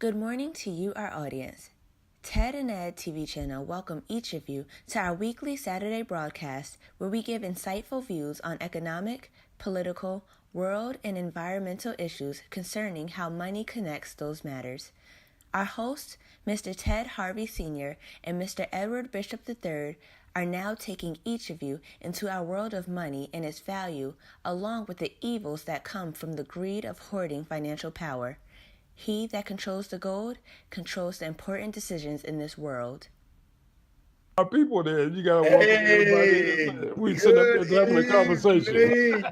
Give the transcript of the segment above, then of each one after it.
Good morning to you, our audience. Ted and Ed TV channel welcome each of you to our weekly Saturday broadcast where we give insightful views on economic, political, world, and environmental issues concerning how money connects those matters. Our hosts, Mr. Ted Harvey Sr. and Mr. Edward Bishop III, are now taking each of you into our world of money and its value, along with the evils that come from the greed of hoarding financial power. He that controls the gold controls the important decisions in this world. Our people there, you gotta welcome everybody. We sitting up there having a conversation.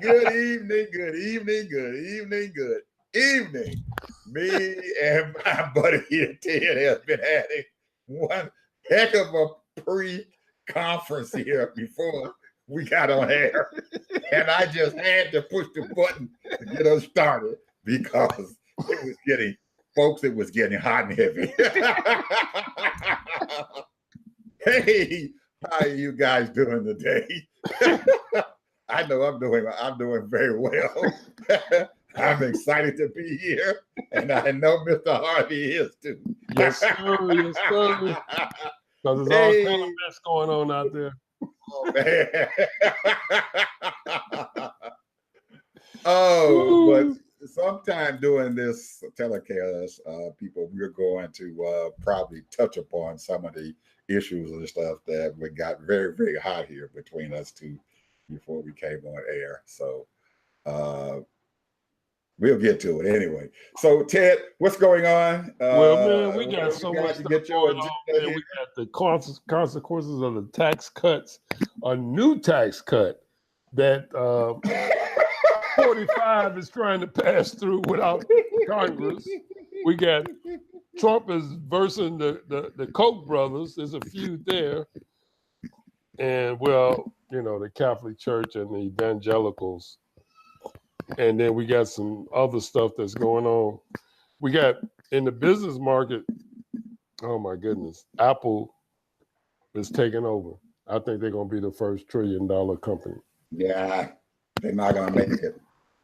Good evening. Me and my buddy here, Ted, has been having one heck of a pre-conference here before we got on air. And I just had to push the button to get us started because it was getting hot and heavy. Hey, how are you guys doing today? I know I'm doing very well. I'm excited to be here, and I know Mr. Harvey is too. Yes, sir. Yes, sir. Because there's all kind of mess going on out there. Oh, man. But sometime during this telecast, people, we're going to probably touch upon some of the issues and stuff that we got very, very hot here between us two before we came on air. So we'll get to it anyway. So Ted, what's going on? Well, man, we got so much stuff going on. Man. We got the consequences of the tax cuts, a new tax cut that 45 is trying to pass through without Congress. We got Trump is versing the Koch brothers. There's a feud there. And, well, you know, the Catholic Church and the evangelicals. And then we got some other stuff that's going on. We got in the business market, oh, my goodness, Apple is taking over. I think they're going to be the first $1 trillion company. Yeah, they're not going to make it.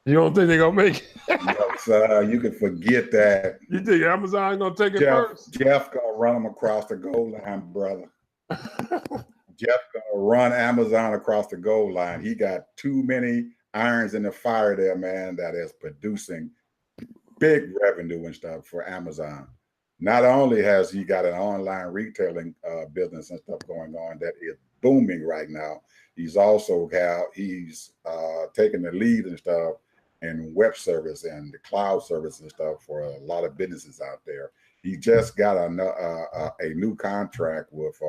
You don't think they're going to make it? No, sir, you can forget that. You think Amazon going to take it first? Jeff going to run them across the goal line, brother. Jeff going to run Amazon across the goal line. He got too many irons in the fire there, man, that is producing big revenue and stuff for Amazon. Not only has he got an online retailing business and stuff going on that is booming right now, he's also taking the lead and stuff and web service and the cloud service and stuff for a lot of businesses out there. He just got a new contract with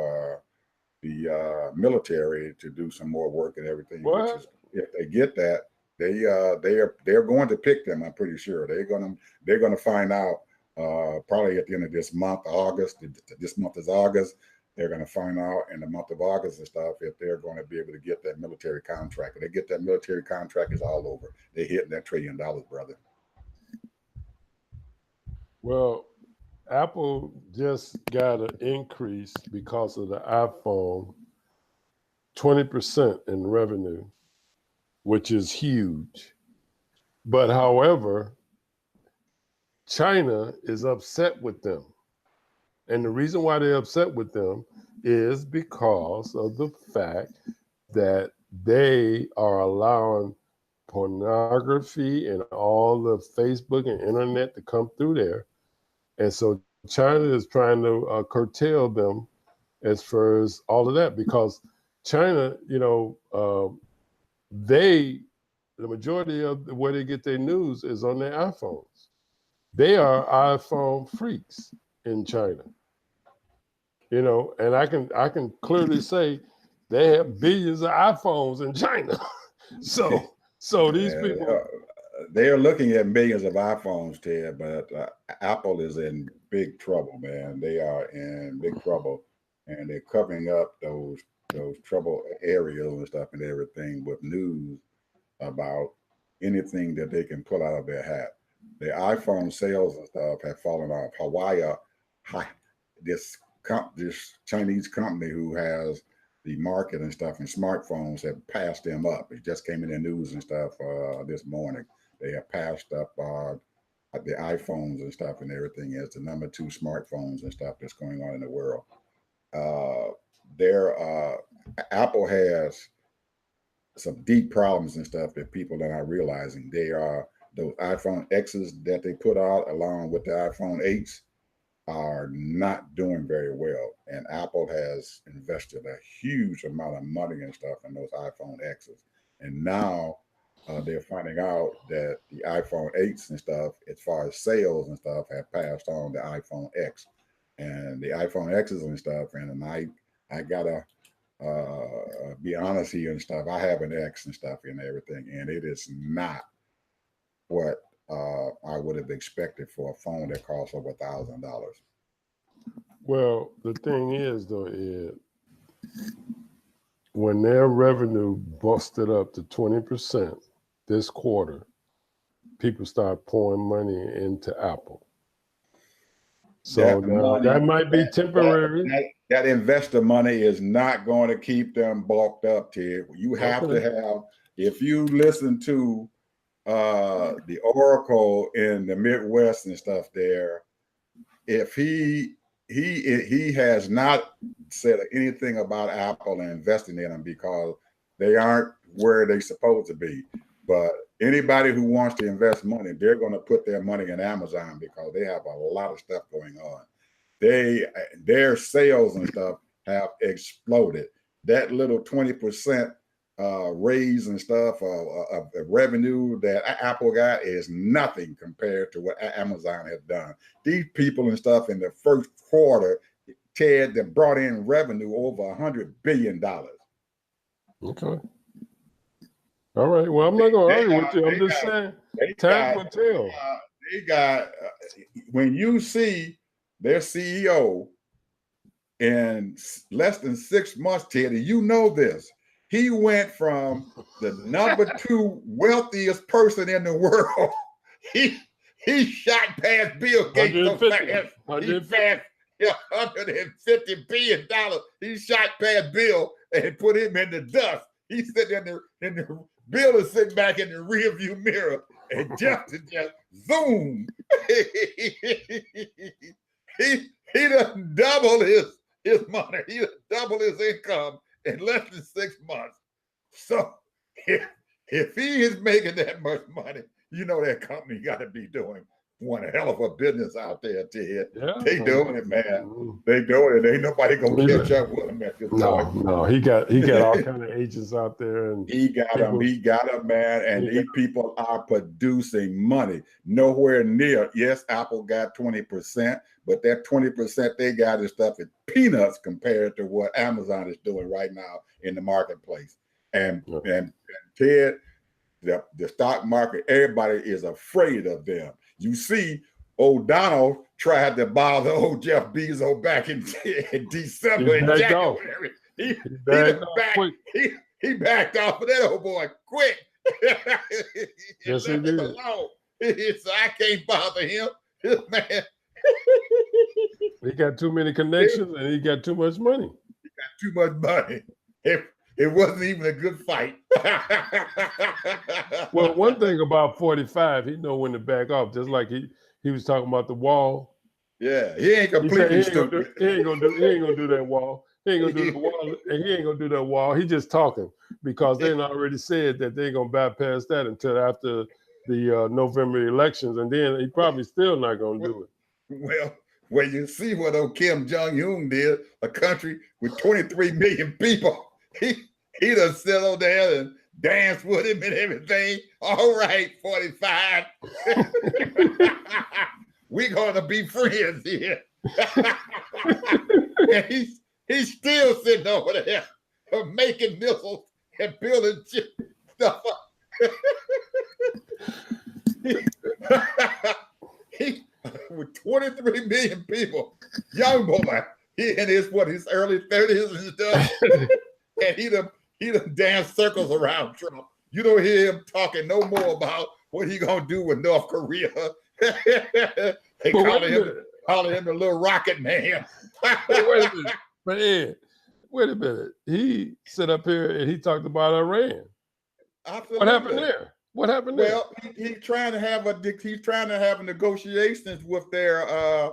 the military to do some more work and everything. What? Which is, if they get that, they're going to pick them. I'm pretty sure they're going to find out probably at the end of this month, August. This month is August. They're going to find out in the month of August and stuff if they're going to be able to get that military contract. If they get that military contract, it's all over. They're hitting that $1 trillion, brother. Well, Apple just got an increase because of the iPhone, 20% in revenue, which is huge. But however, China is upset with them. And the reason why they're upset with them is because of the fact that they are allowing pornography and all the Facebook and internet to come through there. And so China is trying to curtail them as far as all of that, because China, you know, the majority of where they get their news is on their iPhones. They are iPhone freaks in China. You know, and I can clearly say they have billions of iPhones in China. So these people, they are looking at millions of iPhones, Ted, but Apple is in big trouble, man. They are in big trouble, and they're covering up those trouble areas and stuff and everything with news about anything that they can pull out of their hat. The iPhone sales and stuff have fallen off. Huawei, this Chinese company who has the market and stuff and smartphones, have passed them up. It just came in the news and stuff this morning. They have passed up the iPhones and stuff and everything as the number 2 smartphones and stuff that's going on in the world. Apple has some deep problems and stuff that people are not realizing. They are those iPhone X's that they put out along with the iPhone 8s are not doing very well. And Apple has invested a huge amount of money and stuff in those iPhone X's. And now they're finding out that the iPhone 8s and stuff, as far as sales and stuff, have passed on the iPhone X. And the iPhone X's and stuff, and I gotta be honest here and stuff. I have an X and stuff and everything, and it is not what I would have expected for a phone that costs over $1,000. Well, the thing is, though, Ed, when their revenue busted up to 20% this quarter, people start pouring money into Apple. So that might be temporary. That investor money is not going to keep them bulked up, Ted. You have to have, if you listen to the Oracle in the Midwest and stuff there, if he has not said anything about Apple and investing in them because they aren't where they're supposed to be. But anybody who wants to invest money, they're going to put their money in Amazon because they have a lot of stuff going on. Their sales and stuff have exploded. That little 20% raise and stuff of revenue that Apple got is nothing compared to what Amazon has done. These people and stuff in the first quarter, Ted, that brought in revenue over $100 billion. Okay. All right. Well, I'm not going to argue with you. I'm just saying, time will tell. They got, when you see their CEO in less than 6 months, Ted, and you know this, he went from the number 2 wealthiest person in the world. He shot past Bill Gates so fast. He passed $150 billion. He shot past Bill and put him in the dust. He's sitting in the Bill is sitting back in the rearview mirror, and Jeff just zoom. He done double his money. He done double his income in less than 6 months. So if he is making that much money, you know that company got to be doing one hell of a business out there, Ted. Yeah. They doing it, man. They doing it. Ain't nobody gonna catch up with him at this point. No, he got all kind of agents out there, and he got them, man. And these people are producing money. Nowhere near. Yes, Apple got 20%, but that 20% they got is stuff is peanuts compared to what Amazon is doing right now in the marketplace. And Ted, the stock market, everybody is afraid of them. You see, old Donald tried to bother old Jeff Bezos back in December and January. He backed off of that old boy quick. Yes, he did. He said, I can't bother him. This man. He got too many connections and he got too much money. He got too much money. It wasn't even a good fight. Well, one thing about 45, he know when to back off. Just like he was talking about the wall. Yeah, he ain't completely stupid. He ain't gonna do that wall. He ain't gonna do the wall, and he ain't gonna do that wall. He just talking because they already said that they ain't gonna bypass that until after the November elections, and then he probably still not gonna do it. Well, when you see what old Kim Jong-un did, a country with 23 million people. He done sit on there and dance with him and everything. All right, 45. We're gonna be friends here. And he's still sitting over there making missiles and building stuff up. He with 23 million people, young boy, he in his early 30s and stuff. And he done dance circles around Trump. You don't hear him talking no more about what he gonna do with North Korea. They calling him the little rocket man. Wait a minute. But Ed, wait a minute. He sit up here and he talked about Iran. What happened there? What happened there? Well, he's trying to have negotiations with their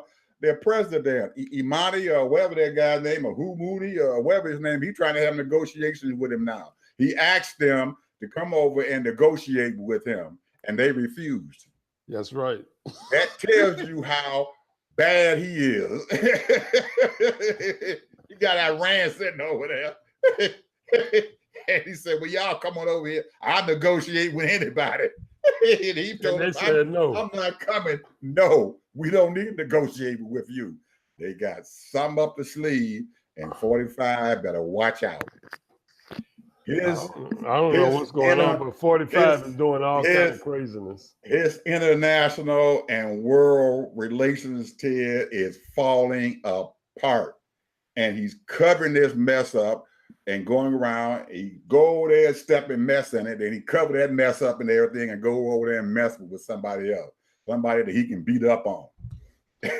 president, Imani, or whatever that guy's name, or Hu Moody, or whatever his name. He's trying to have negotiations with him now. He asked them to come over and negotiate with him, and they refused. That's right. That tells you how bad he is. You got Iran sitting over there. And he said, well, y'all come on over here. I'll negotiate with anybody. And he told them, said, no. I'm not coming. No, we don't need to negotiate with you. They got some up the sleeve, and 45 better watch out. I don't know what's going on, but 45 is doing all kinds of craziness. His international and world relations, Ted, is falling apart. And he's covering this mess up and going around. He go there, step and mess in it, then he cover that mess up and everything and go over there and mess with somebody else, somebody that he can beat up on.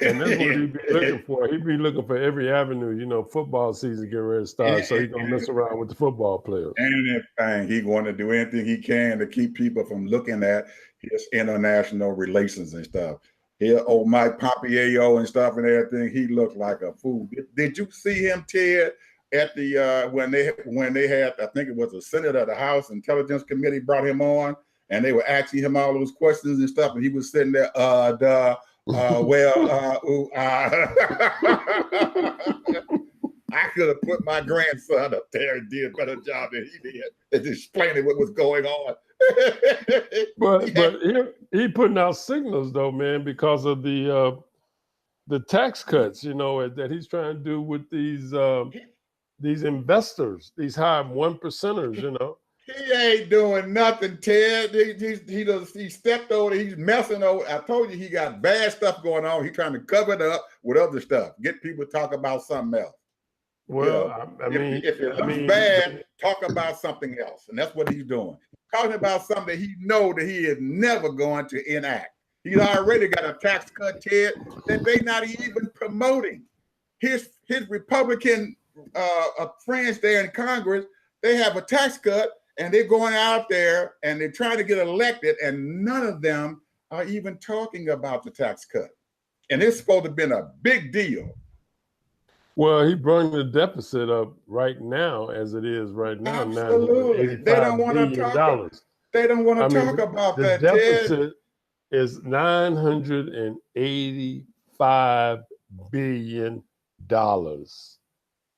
And that's what he'd be looking for. He'd be looking for every avenue. You know, football season getting ready to start, so he's gonna mess around with the football players. Anything. He's going to do anything he can to keep people from looking at his international relations and stuff. Here, old Mike Pompeo and stuff and everything, he looked like a fool. Did you see him, Ted, at the when they had, I think it was the Senate or the House Intelligence Committee brought him on, and they were asking him all those questions and stuff, and he was sitting there, I could have put my grandson up there and did a better job than he did at explaining what was going on. but he putting out signals though, man, because of the tax cuts, you know, that he's trying to do with these investors, these high 1%ers, you know. He ain't doing nothing, Ted. He stepped over. He's messing over. I told you he got bad stuff going on. He's trying to cover it up with other stuff. Get people to talk about something else. Well, I mean, if it looks bad, talk about something else, and that's what he's doing. Talking about something that he knows that he is never going to enact. He's already got a tax cut, Ted, that they're not even promoting. His Republican friends there in Congress, they have a tax cut. And they're going out there and they're trying to get elected, and none of them are even talking about the tax cut. And it's supposed to have been a big deal. Well, he brought the deficit up right now, as it is right now. Absolutely. They don't want to talk. They don't want to talk about that. The deficit is $985 billion.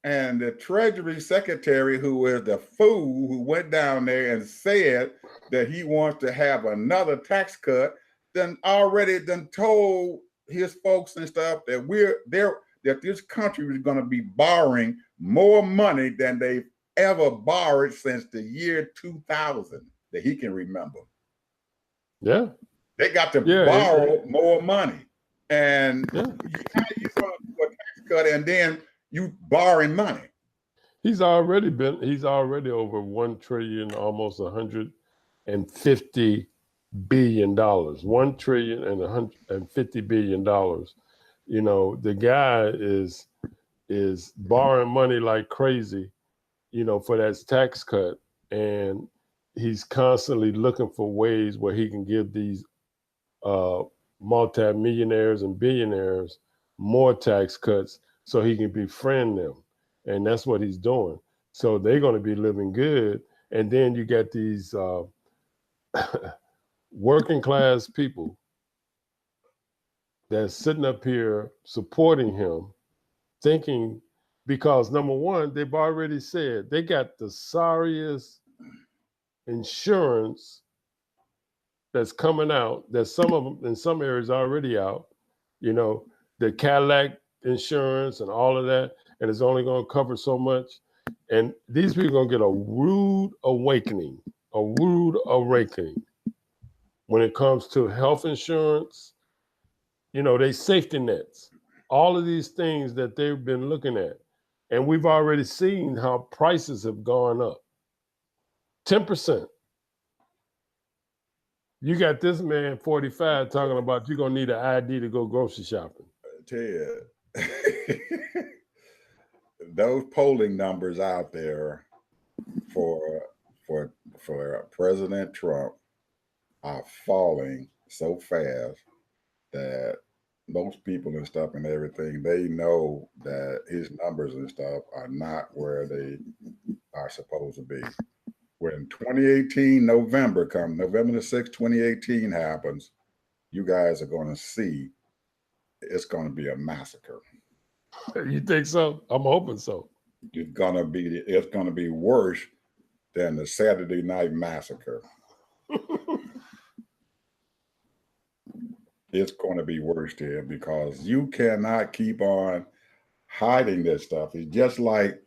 And the Treasury Secretary, who is the fool who went down there and said that he wants to have another tax cut, then already told his folks and stuff that that this country is going to be borrowing more money than they've ever borrowed since the year 2000 that he can remember. Yeah, they got to borrow more money, and how you going to do a tax cut and then you borrowing money? He's already over 1 trillion, almost $150 billion. $1 trillion and $150 billion. You know, the guy is borrowing money like crazy, you know, for that tax cut, and he's constantly looking for ways where he can give these multimillionaires and billionaires more tax cuts, so he can befriend them. And that's what he's doing. So they're going to be living good. And then you get these working class people that's sitting up here supporting him, thinking, because number one, they've already said they got the sorriest insurance that's coming out, that some of them in some areas already out, you know, the Cadillac insurance and all of that, and it's only going to cover so much. And these people are going to get a rude awakening when it comes to health insurance, you know, they safety nets, all of these things that they've been looking at. And we've already seen how prices have gone up 10%. You got this man 45 talking about you're going to need an ID to go grocery shopping. Ted, those polling numbers out there for President Trump are falling so fast that most people and stuff and everything, they know that his numbers and stuff are not where they are supposed to be. When 2018 November comes, November the 6th, 2018 happens, you guys are going to see it's going to be a massacre. You think so? I'm hoping so. It's going to be worse than the Saturday Night Massacre. It's going to be worse there because you cannot keep on hiding this stuff. It's just like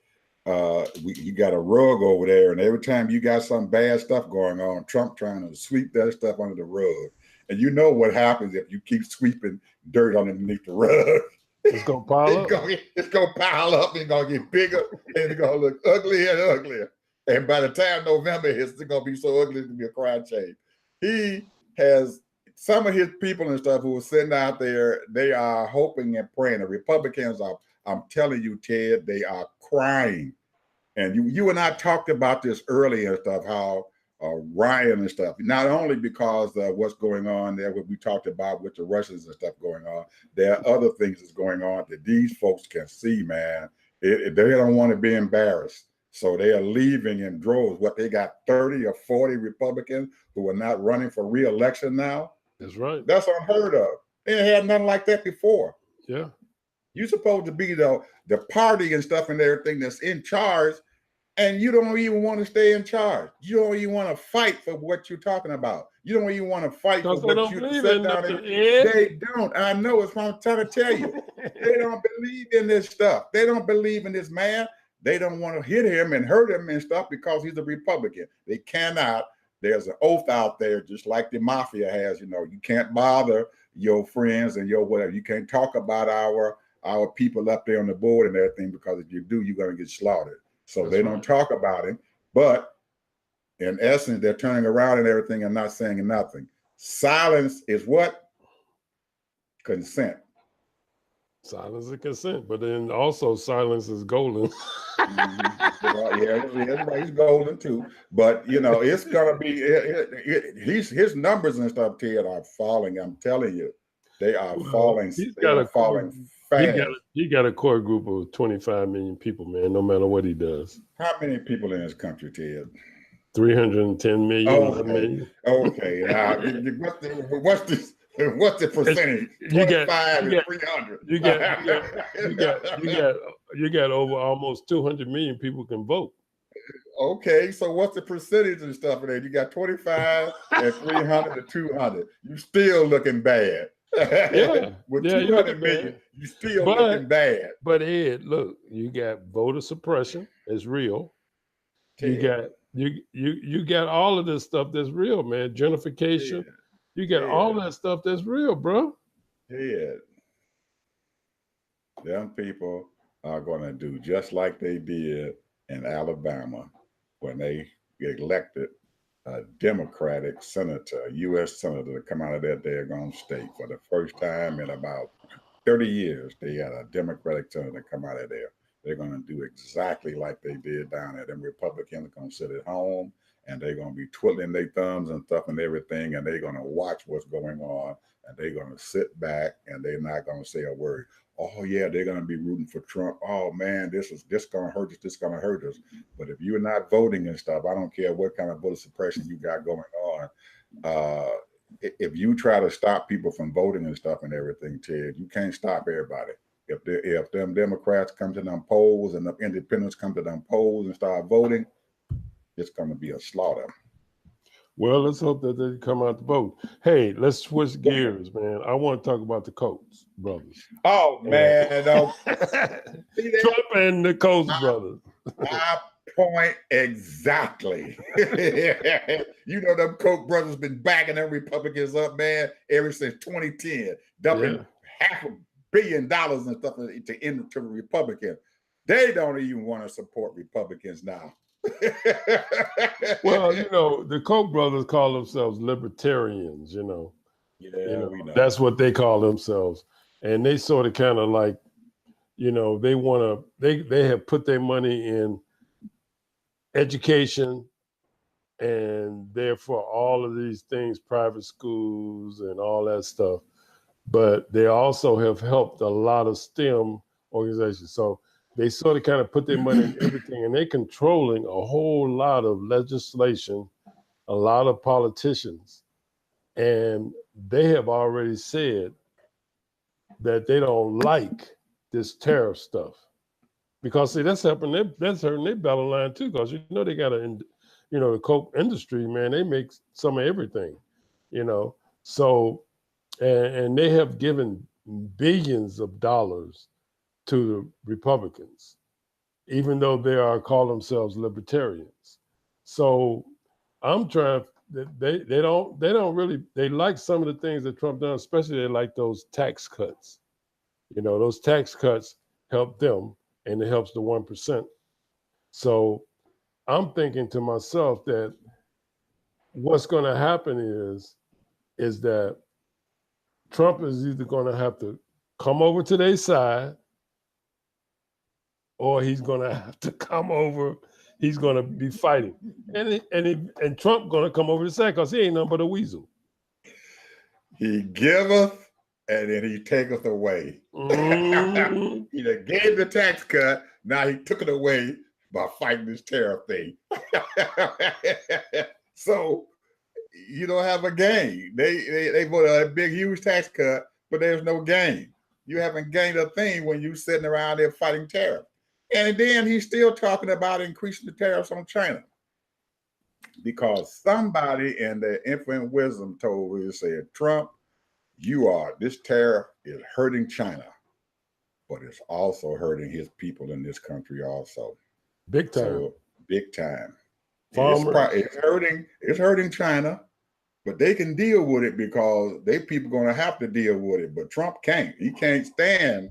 you got a rug over there, and every time you got some bad stuff going on, Trump trying to sweep that stuff under the rug. And you know what happens if you keep sweeping dirt underneath the rug. It's going to pile up. It's going to pile up. It's going to get bigger, and it's going to look uglier and uglier. And by the time November hits, it's going to be so ugly to be a cry change. He has some of his people and stuff who are sitting out there, they are hoping and praying. The Republicans are, I'm telling you, Ted, they are crying. And you and I talked about this earlier and stuff, how Ryan and stuff, not only because of what's going on there, what we talked about with the Russians and stuff going on, there are other things that's going on that these folks can see, man. They don't want to be embarrassed. So they are leaving in droves. What, they got 30 or 40 Republicans who are not running for re-election now? That's right. That's unheard of. They ain't had nothing like that before. Yeah. You're supposed to be the party and stuff and everything that's in charge, and you don't even want to stay in charge. You don't even want to fight for what you're talking about. You don't even want to fight for what you sit down and they don't. I know, it's what I'm trying to tell you. They don't believe in this stuff. They don't believe in this man. They don't want to hit him and hurt him and stuff because he's a Republican. They cannot. There's an oath out there, just like the mafia has, you know, you can't bother your friends and your whatever. You can't talk about our people up there on the board and everything, because if you do, you're going to get slaughtered. So they don't talk about him. But in essence, they're turning around and everything and not saying nothing. Silence is what? Consent. Silence is consent, but then also silence is golden. Yeah, he's golden too. But you know, it's gonna be his numbers and stuff, Ted, are falling. I'm telling you, they are falling. He's got falling fast. He got a core group of 25 million people, man. No matter what he does. How many people in this country, Ted? 310 million. Okay. Now, what's the percentage? 25 and 300. You got over almost 200 million people can vote. Okay, so what's the percentage and stuff in there? You got 25 and 300 to 200. You still looking bad. Yeah. With 200 million, you still looking bad. But Ed, look, you got voter suppression. It's real. Ted. You got all of this stuff that's real, man. Gentrification. Ted. You got all that stuff that's real, bro. Ted. Them people are going to do just like they did in Alabama when they elected a Democratic senator, a U.S. senator, to come out of that daggone state. For the first time in about 30 years, they had a Democratic senator come out of there. They're going to do exactly like they did down there. Them Republicans are going to sit at home, and they're going to be twiddling their thumbs and stuff and everything, and they're going to watch what's going on, and they're going to sit back, and they're not going to say a word. Oh, yeah, they're going to be rooting for Trump. Oh, man, this going to hurt us. This going to hurt us. But if you're not voting and stuff, I don't care what kind of voter suppression you got going on. If you try to stop people from voting and stuff and everything, Ted, you can't stop everybody. If them Democrats come to them polls and the independents come to them polls and start voting, it's going to be a slaughter. Well, let's hope that they come out to vote. Hey, let's switch gears, man. I want to talk about the Koch brothers. Oh, man. Trump and the Koch brothers. My point exactly. You know, them Koch brothers been backing them Republicans up, man, ever since 2010, dumping $500 million and stuff to Republicans. They don't even want to support Republicans now. Well, you know, the Koch brothers call themselves libertarians, you know. Yeah, we know. That's what they call themselves. And they sort of kind of like, you know, they have put their money in education and therefore all of these things, private schools and all that stuff. But they also have helped a lot of STEM organizations. So they sort of kind of put their money in everything, and they're controlling a whole lot of legislation, a lot of politicians. And they have already said that they don't like this tariff stuff. Because see, that's hurting their bottom line too. Because they got the Coke industry, man, they make some of everything, So, and they have given billions of dollars to the Republicans, even though call themselves libertarians. So, I'm trying. They don't really. They like some of the things that Trump done, especially they like those tax cuts. Those tax cuts help them, and it helps the 1%. So I'm thinking to myself that what's going to happen is that Trump is either going to have to come over to their side, or he's going to have to come over. He's going to be fighting, and Trump going to come over to the side because he ain't nothing but a weasel. He giveth and then he taketh away. Mm-hmm. He done gave the tax cut. Now he took it away by fighting this tariff thing. So you don't have a gain. They put a big, huge tax cut, but there's no gain. You haven't gained a thing when you're sitting around there fighting tariff. And then he's still talking about increasing the tariffs on China. Because somebody in their infinite wisdom told me, said, Trump, this tariff is hurting China, but it's also hurting his people in this country also. Big time. So, big time. Farmers. It's hurting China, but they can deal with it because they people going to have to deal with it. But Trump can't. He can't stand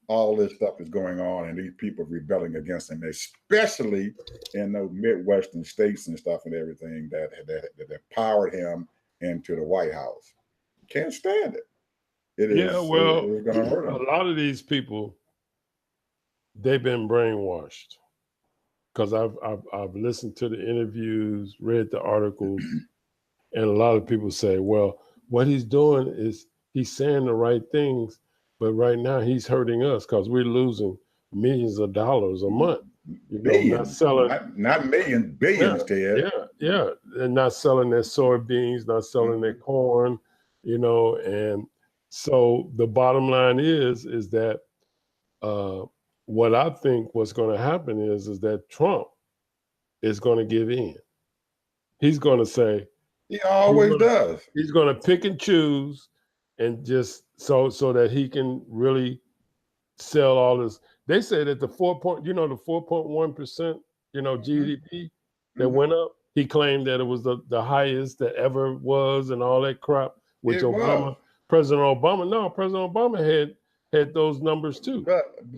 all this stuff is going on and these people rebelling against him, especially in those Midwestern states and stuff and everything that powered him into the White House. Can't stand it. It's going to hurt him. A lot of these people, they've been brainwashed. Because I've listened to the interviews, read the articles, and a lot of people say, well, what he's doing is he's saying the right things, but right now he's hurting us because we're losing millions of dollars a month. Billions, not selling, not millions, billions, Ted. Yeah. And not selling their soybeans, not selling their corn, and so the bottom line is that what I think what's going to happen is that Trump is going to give in. He's going to say, he always does. He's going to pick and choose, and just so that he can really sell all this. They say that the 4.1%, GDP that went up. He claimed that it was the highest that ever was, and all that crap. Which President Obama had those numbers too.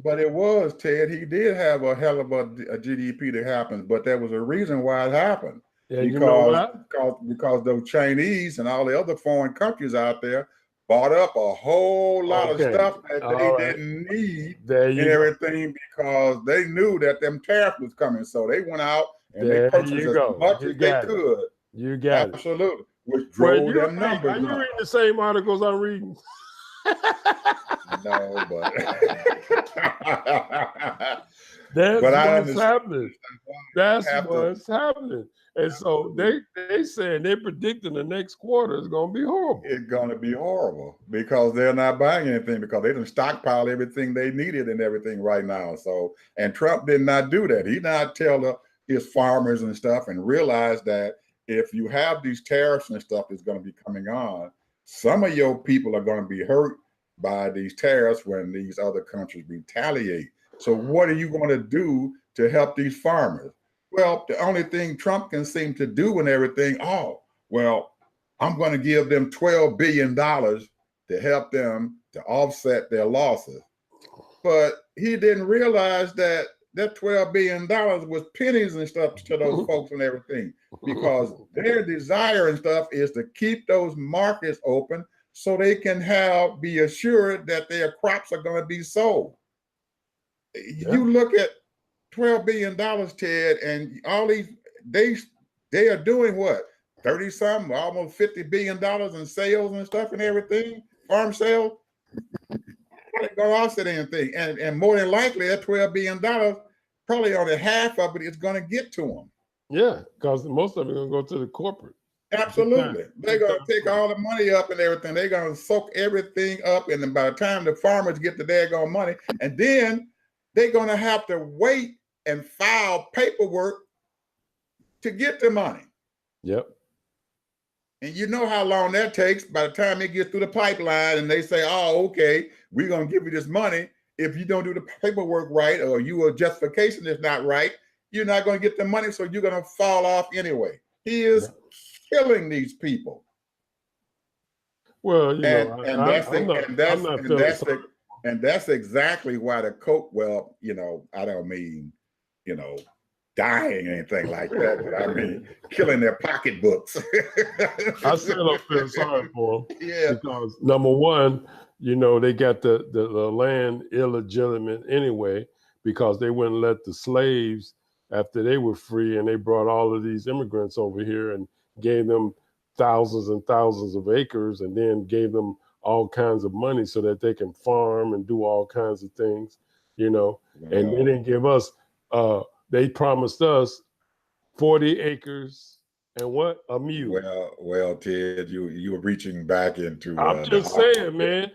But it was, Ted. He did have a hell of a GDP that happened, but there was a reason why it happened. Yeah, because those Chinese and all the other foreign countries out there bought up a whole lot of stuff that they didn't need and everything because they knew that them tariffs was coming. So they went out and they purchased as much as they could. You got absolutely. Which drove them numbers. Are you reading the same articles I'm reading? No, but that's what's happening. That's what's happening. And so they saying they're predicting the next quarter is going to be horrible. It's going to be horrible because they're not buying anything because they didn't stockpile everything they needed and everything right now. So, and Trump did not do that. He did not tell his farmers and stuff and realize that if you have these tariffs and stuff that's going to be coming on, some of your people are going to be hurt by these tariffs when these other countries retaliate. So what are you going to do to help these farmers? Well, the only thing Trump can seem to do and everything, I'm going to give them $12 billion to help them to offset their losses. But he didn't realize that $12 billion was pennies and stuff to those folks and everything, because their desire and stuff is to keep those markets open so they can be assured that their crops are going to be sold. Yeah. You look at $12 billion, Ted, and all they They are doing what? 30 something, almost $50 billion in sales and stuff and everything, farm sales. They gonna offset anything. And more than likely that $12 billion, probably only half of it is gonna get to them. Yeah, because most of it gonna go to the corporate. Absolutely. They're gonna take all the money up and everything. They're gonna soak everything up, and then by the time the farmers get the daggone money, and then they're gonna have to wait and file paperwork to get the money. Yep. And you know how long that takes. By the time it gets through the pipeline and they say, oh, okay, we're going to give you this money. If you don't do the paperwork right, or your justification is not right, you're not going to get the money. So you're going to fall off anyway. He is killing these people. Well, that's exactly why the Coke, well, I don't mean, dying or anything like that, but I mean killing their pocketbooks. I still feel sorry for them. Yeah. Because number one, they got the land illegitimate anyway, because they wouldn't let the slaves, after they were free and they brought all of these immigrants over here and gave them thousands and thousands of acres, and then gave them all kinds of money so that they can farm and do all kinds of things, and they didn't give us, they promised us 40 acres and what? A mule. Well, Ted, you were reaching back into. I'm just saying, man.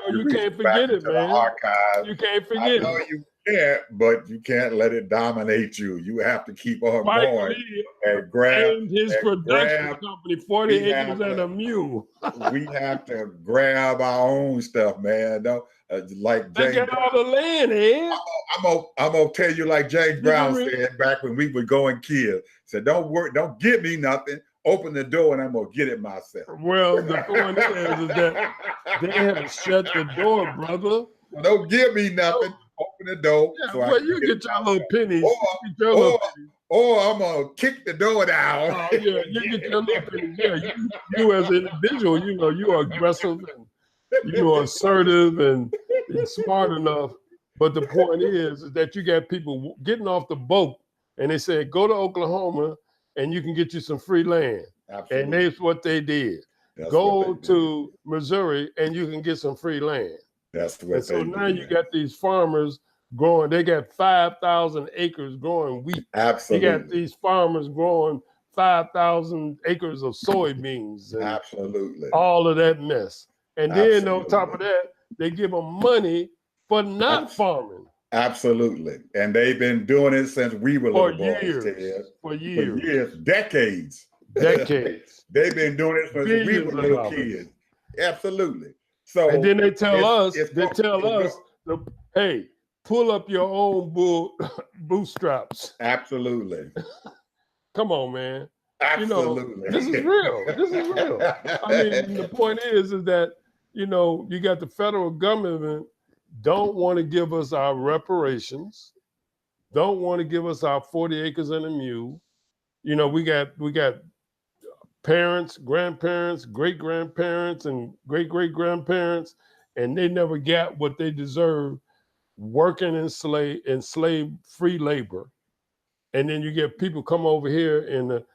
You can't forget it, man. Archive. You can't forget it. I know you can't, but you can't let it dominate you. You have to keep on going and grab his production company 40 acres and a mule. We have to grab our own stuff, man. Don't like James. They got all the land, Ed. I'm gonna tell you like James Brown said back when we were going kids. Said, don't worry, don't give me nothing. Open the door and I'm gonna get it myself. Well, the point is that they had to shut the door, brother. Don't give me nothing. Open the door. Yeah, so you get your little pennies. Or I'm gonna kick the door down. Oh, yeah, you get your little pennies. Yeah, you as an individual, you are aggressive and you are assertive and smart enough. But the point is that you got people getting off the boat and they said, go to Oklahoma and you can get you some free land. Absolutely. And that's what they did. Go to Missouri and you can get some free land. That's what so now you got these farmers growing. They got 5,000 acres growing wheat. Absolutely. They got these farmers growing 5,000 acres of soybeans. And absolutely. All of that mess. And then on top of that, they give them money for not farming. Absolutely. And they've been doing it since we were little boys. For years. Decades. They've been doing it since we were little kids. Absolutely. So and then they tell us, hey, pull up your own bootstraps. Absolutely. Come on, man. Absolutely. This is real. I mean, the point is that, you got the federal government don't want to give us our reparations, don't want to give us our 40 acres and a mule. We got parents, grandparents, great-grandparents, and great-great-grandparents, and they never got what they deserve working in slave-free labor. And then you get people come over here in the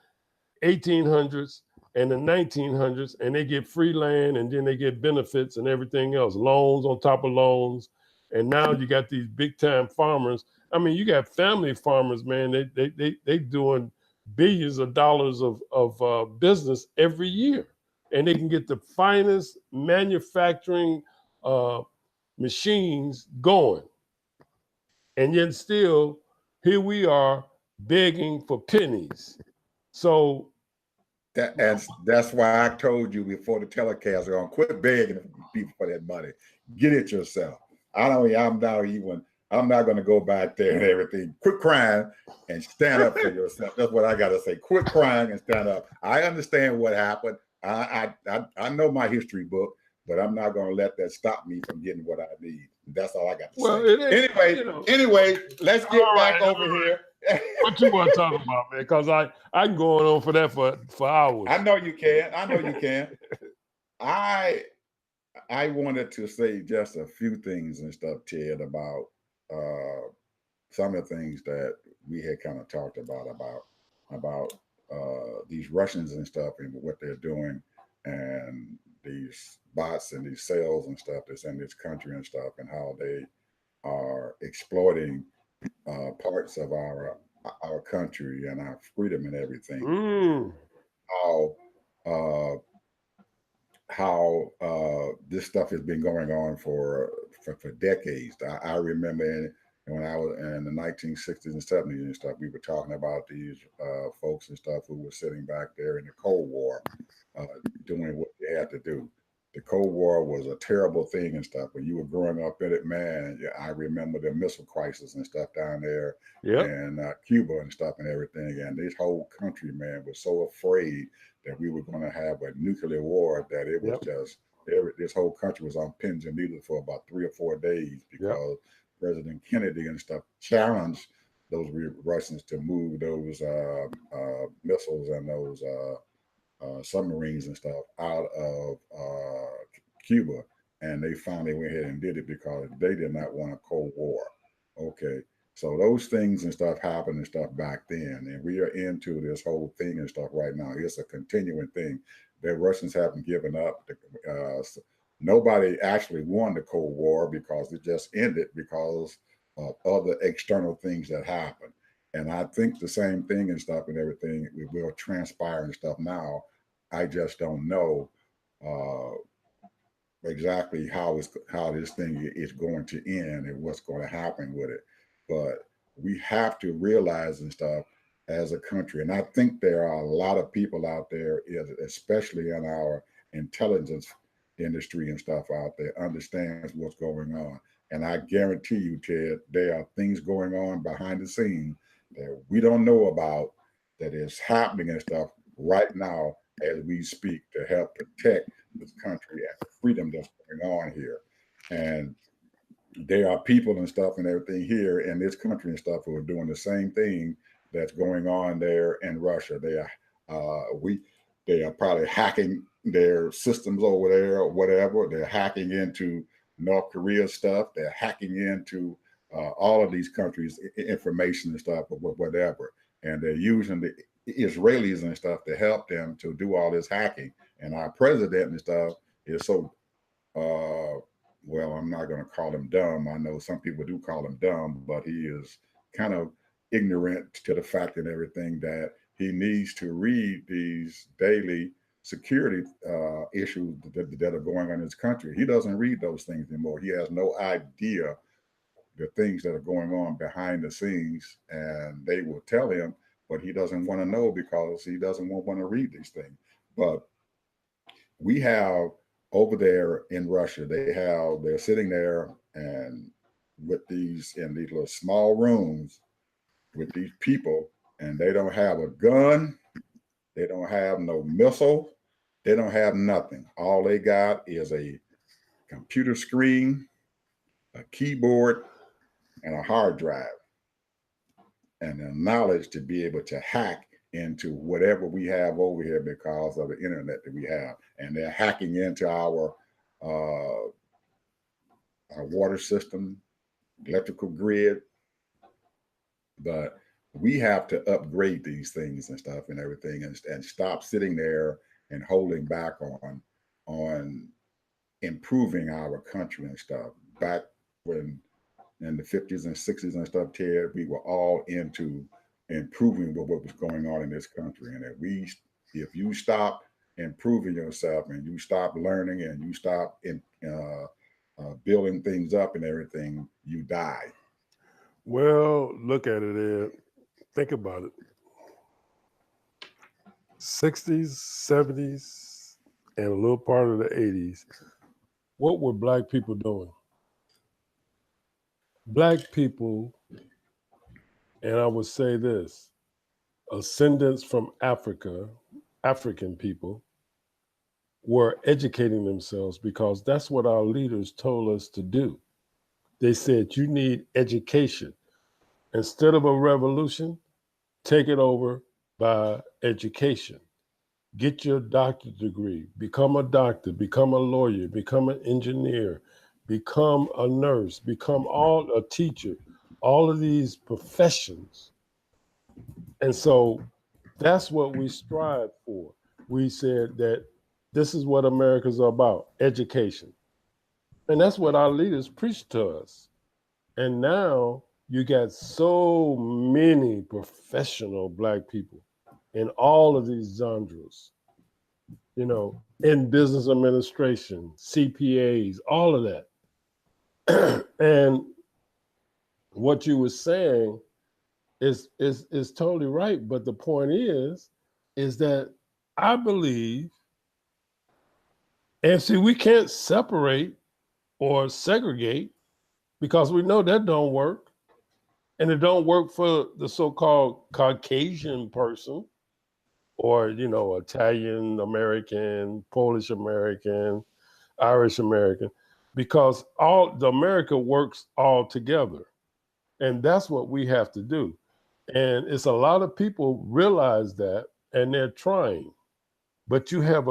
1800s and the 1900s, and they get free land, and then they get benefits and everything else, loans on top of loans. And now you got these big-time farmers. I mean, you got family farmers, man. They doing billions of dollars of business every year, and they can get the finest manufacturing machines going. And yet still, here we are begging for pennies. So that's why I told you before the telecast, you're gonna quit begging people for that money. Get it yourself. I'm not going to go back there and everything. Quit crying and stand up for yourself. That's what I got to say. Quit crying and stand up. I understand what happened. I know my history book, but I'm not going to let that stop me from getting what I need. That's all I got to say. Anyway, let's get back over here. What you want to talk about, man? Because I can go on for that for hours. I know you can. I wanted to say just a few things and stuff, Ted, about some of the things that we had kind of talked about these Russians and stuff and what they're doing, and these bots and these cells and stuff that's in this country and stuff, and how they are exploiting parts of our country and our freedom and everything. Mm. How this stuff has been going on for decades. I remember when I was in the 1960s and 70s and stuff, we were talking about these folks and stuff who were sitting back there in the Cold War, doing what they had to do. The Cold War was a terrible thing and stuff. When you were growing up in it, man, I remember the missile crisis and stuff down there, and Cuba and stuff and everything. And this whole country, man, was so afraid that we were going to have a nuclear war that it was just this whole country was on pins and needles for about 3 or 4 days because President Kennedy and stuff challenged those Russians to move those missiles and those submarines and stuff out of Cuba, and they finally went ahead and did it because they did not want a Cold War. Okay, so those things and stuff happened and stuff back then, and we are into this whole thing and stuff right now. It's a continuing thing. The Russians haven't given up. Nobody actually won the Cold War because it just ended because of other external things that happened. And I think the same thing and stuff and everything will transpire and stuff now. I just don't know exactly how this thing is going to end and what's going to happen with it. But we have to realize and stuff as a country. And I think there are a lot of people out there, especially in our intelligence industry and stuff out there, understands what's going on. And I guarantee you, Ted, there are things going on behind the scenes that we don't know about that is happening and stuff right now as we speak to help protect this country and the freedom that's going on here. And there are people and stuff and everything here in this country and stuff who are doing the same thing that's going on there in Russia. They are probably hacking their systems over there or whatever. They're hacking into North Korea stuff. They're hacking into all of these countries' information and stuff, or whatever. And they're using the Israelis and stuff to help them to do all this hacking. And our president and stuff is so, well, I'm not going to call him dumb. I know some people do call him dumb, but he is kind of ignorant to the fact and everything that he needs to read these daily security issues that are going on in his country. He doesn't read those things anymore. He has no idea the things that are going on behind the scenes, and they will tell him, but he doesn't want to know because he doesn't want to read these things. But we have over there in Russia, they're sitting there and with these in these little small rooms with these people, and they don't have a gun, they don't have no missile, they don't have nothing. All they got is a computer screen, a keyboard, and a hard drive, and the knowledge to be able to hack into whatever we have over here because of the internet that we have. And they're hacking into our water system, electrical grid. But we have to upgrade these things and stuff and everything, and stop sitting there and holding back on improving our country and stuff. Back when in the 50s and 60s and stuff, Ted, we were all into improving what was going on in this country. And if you stop improving yourself and you stop learning and you stop building things up and everything, you die. Well, look at it, Ed. Think about it. 60s, 70s, and a little part of the 80s. What were Black people doing? Black people, and I would say this, ascendants from Africa, African people, were educating themselves because that's what our leaders told us to do. They said, you need education. Instead of a revolution, take it over by education. Get your doctorate degree, become a doctor, become a lawyer, become an engineer, become a nurse, become a teacher, all of these professions. And so That's what we strive for. We said that this is what America's about, education. And that's what our leaders preached to us. And now you got so many professional Black people in all of these genres, you know, in business administration, CPAs, all of that. And what you were saying is totally right. But the point is that I believe, and see, we can't separate or segregate because we know that don't work. And it don't work for the so-called Caucasian person or, you know, Italian American, Polish American, Irish American, because all the America works all together. And that's what we have to do. And it's a lot of people realize that and they're trying. But you have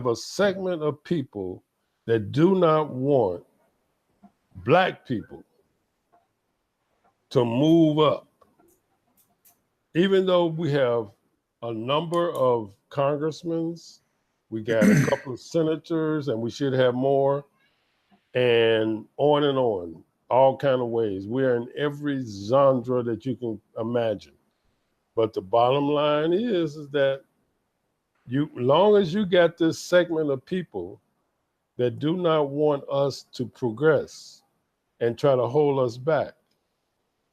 a segment of people that do not want Black people to move up. Even though we have a number of congressmen, we got a couple of senators, and we should have more, and on, all kind of ways. We're in every genre that you can imagine. But the bottom line is that long as you got this segment of people that do not want us to progress and try to hold us back.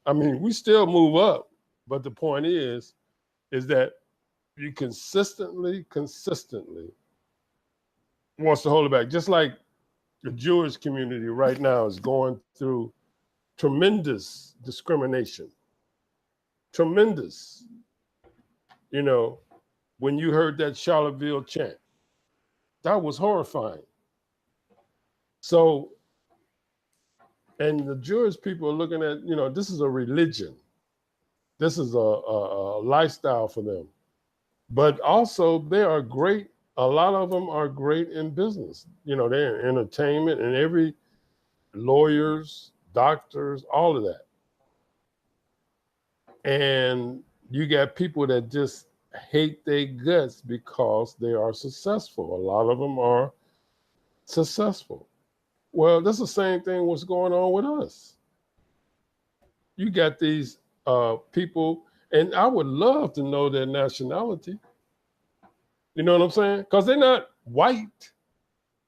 I mean, we still move up, but the point is that you consistently wants to hold it back. Just like the Jewish community right now is going through tremendous discrimination. Tremendous. You know, when you heard that Charlottesville chant, that was horrifying. So, and the Jewish people are looking at, you know, this is a religion. This is a lifestyle for them. But also they are great. A lot of them are great in business. You know, they're in entertainment and every lawyers, doctors, all of that. And you got people that just hate their guts because they are successful. A lot of them are successful. Well, that's the same thing what's going on with us. You got these people, and I would love to know their nationality. You know what I'm saying? Because they're not white.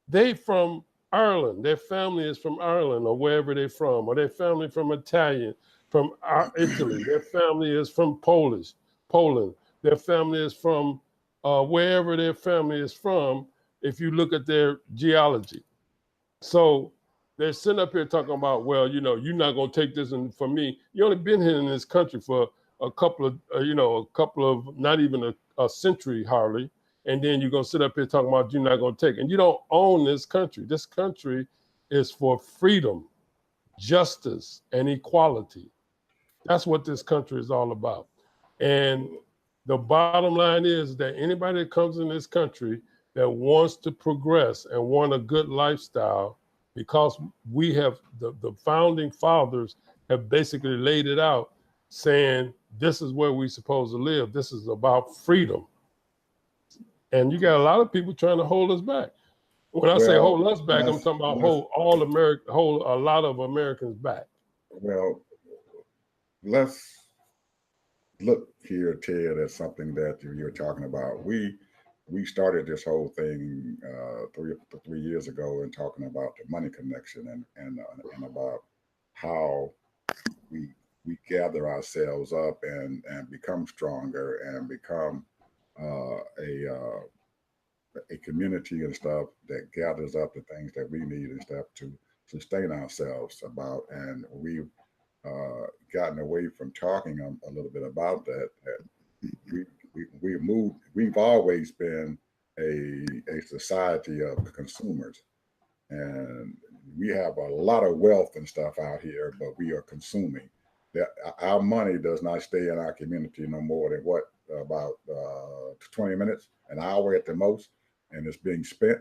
They from Ireland. Their family is from Ireland or wherever they're from, or their family from Italian, from Italy. Their family is from Poland. Their family is from wherever their family is from, if you look at their geology. So they're sitting up here talking about, well, you know, you're not going to take this and for me. You only been here in this country for a couple of, not even a century hardly. And then you're going to sit up here talking about you're not going to take it. And you don't own this country. This country is for freedom, justice, and equality. That's what this country is all about. And the bottom line is that anybody that comes in this country that wants to progress and want a good lifestyle, because we have the founding fathers have basically laid it out saying this is where we're supposed to live. This is about freedom. And you got a lot of people trying to hold us back. When I say hold us back, I'm talking about hold a lot of Americans back. Well, let's look here, Ted, at something that you're talking about. We started this whole thing 3 years ago and talking about the money connection and about how we gather ourselves up and become stronger and become a community and stuff that gathers up the things that we need and stuff to sustain ourselves about. And we've gotten away from talking a little bit about that. We've always been a society of consumers, and we have a lot of wealth and stuff out here, but we are consuming. That our money does not stay in our community no more than about 20 minutes, an hour at the most, and it's being spent.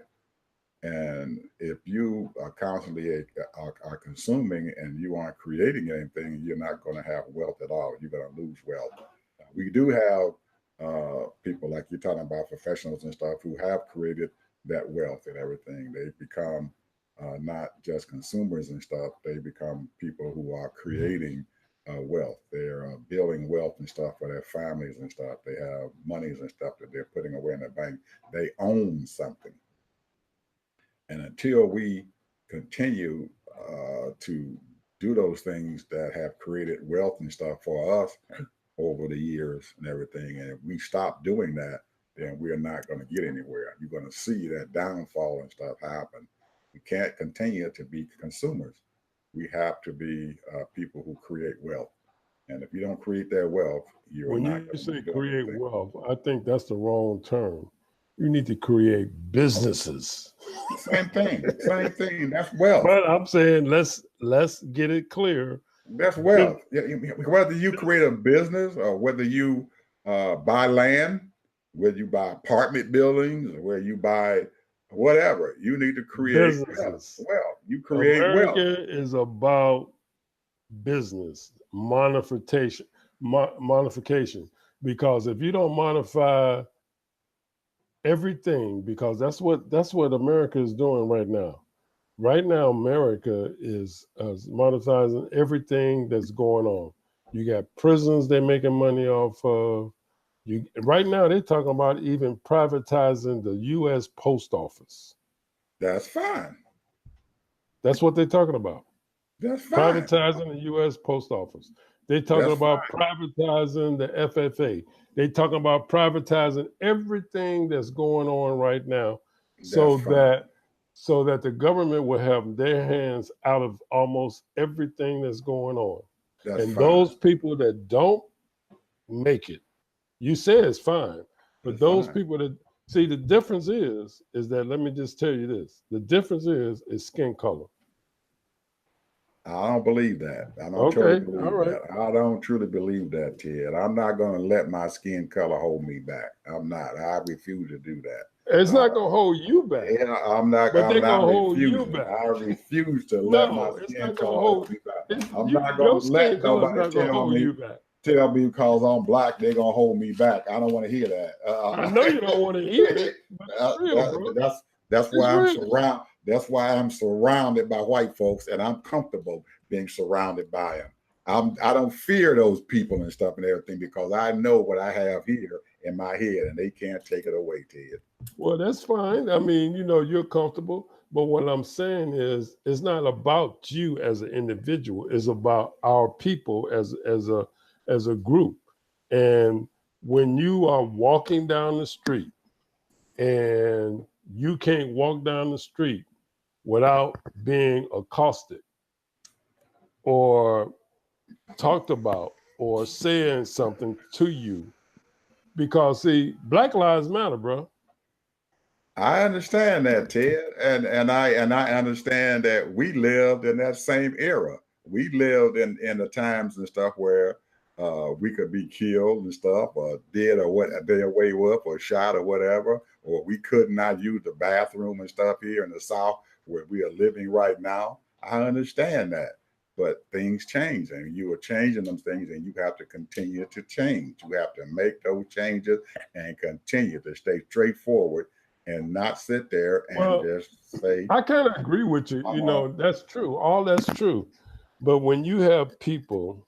And if you are constantly are consuming and you aren't creating anything, you're not going to have wealth at all. You're going to lose wealth. We do have people like you're talking about, professionals and stuff who have created that wealth and everything. They become not just consumers and stuff. They become people who are creating wealth. They're building wealth and stuff for their families and stuff. They have monies and stuff that they're putting away in the bank. They own something. And until we continue to do those things that have created wealth and stuff for us over the years and everything, and if we stop doing that, then we're not going to get anywhere. You're going to see that downfall and stuff happen. We can't continue to be consumers. We have to be people who create wealth. And if you don't create that wealth, you're When not you going say to do create anything. wealth, I think that's the wrong term. You need to create businesses. Same thing. Same thing. That's wealth. But I'm saying let's get it clear. That's wealth. Whether you create a business or whether you buy land, whether you buy apartment buildings, or whether you buy whatever, you need to create Businesses. wealth. You create wealth. America is about business modification, because if you don't modify everything, because that's what America is doing right now. Right now, America is monetizing everything that's going on. You got prisons they're making money off of. Right now, they're talking about even privatizing the U.S. Post Office. That's fine. That's what they're talking about. That's fine. Privatizing the U.S. Post Office. They're talking about privatizing the FFA. They're talking about privatizing everything that's going on right now, so that the government will have their hands out of almost everything that's going on. And those people that don't make it, you say it's fine, but those people that see, the difference is that, let me just tell you this: the difference is skin color. I don't believe that. I don't truly believe that. I don't truly believe that, Ted. I'm not going to let my skin color hold me back. I'm not. I refuse to do that. It's not going to hold you back. I'm not going to hold you back. I refuse to let my skin color hold me back. I'm not going to let nobody tell me because I'm black, they're going to hold me back. I don't want to hear that. I know you don't want to hear it. That's why I'm surrounded. That's why I'm surrounded by white folks, and I'm comfortable being surrounded by them. I don't fear those people and stuff and everything, because I know what I have here in my head, and they can't take it away, Ted. Well, that's fine. I mean, you're comfortable, but what I'm saying is, it's not about you as an individual. It's about our people as a group. And when you are walking down the street, and you can't walk down the street without being accosted or talked about or saying something to you, because see, Black Lives Matter, bro. I understand that, Ted, and I understand that we lived in that same era. We lived in the times and stuff where we could be killed and stuff, or dead, or what they away with, or shot, or whatever, or we could not use the bathroom and stuff here in the South where we are living right now. I understand that, but things change, and you are changing them things, and you have to continue to change. You have to make those changes and continue to stay straightforward and not sit there and just say. I kind of agree with you. That's true. All that's true. But when you have people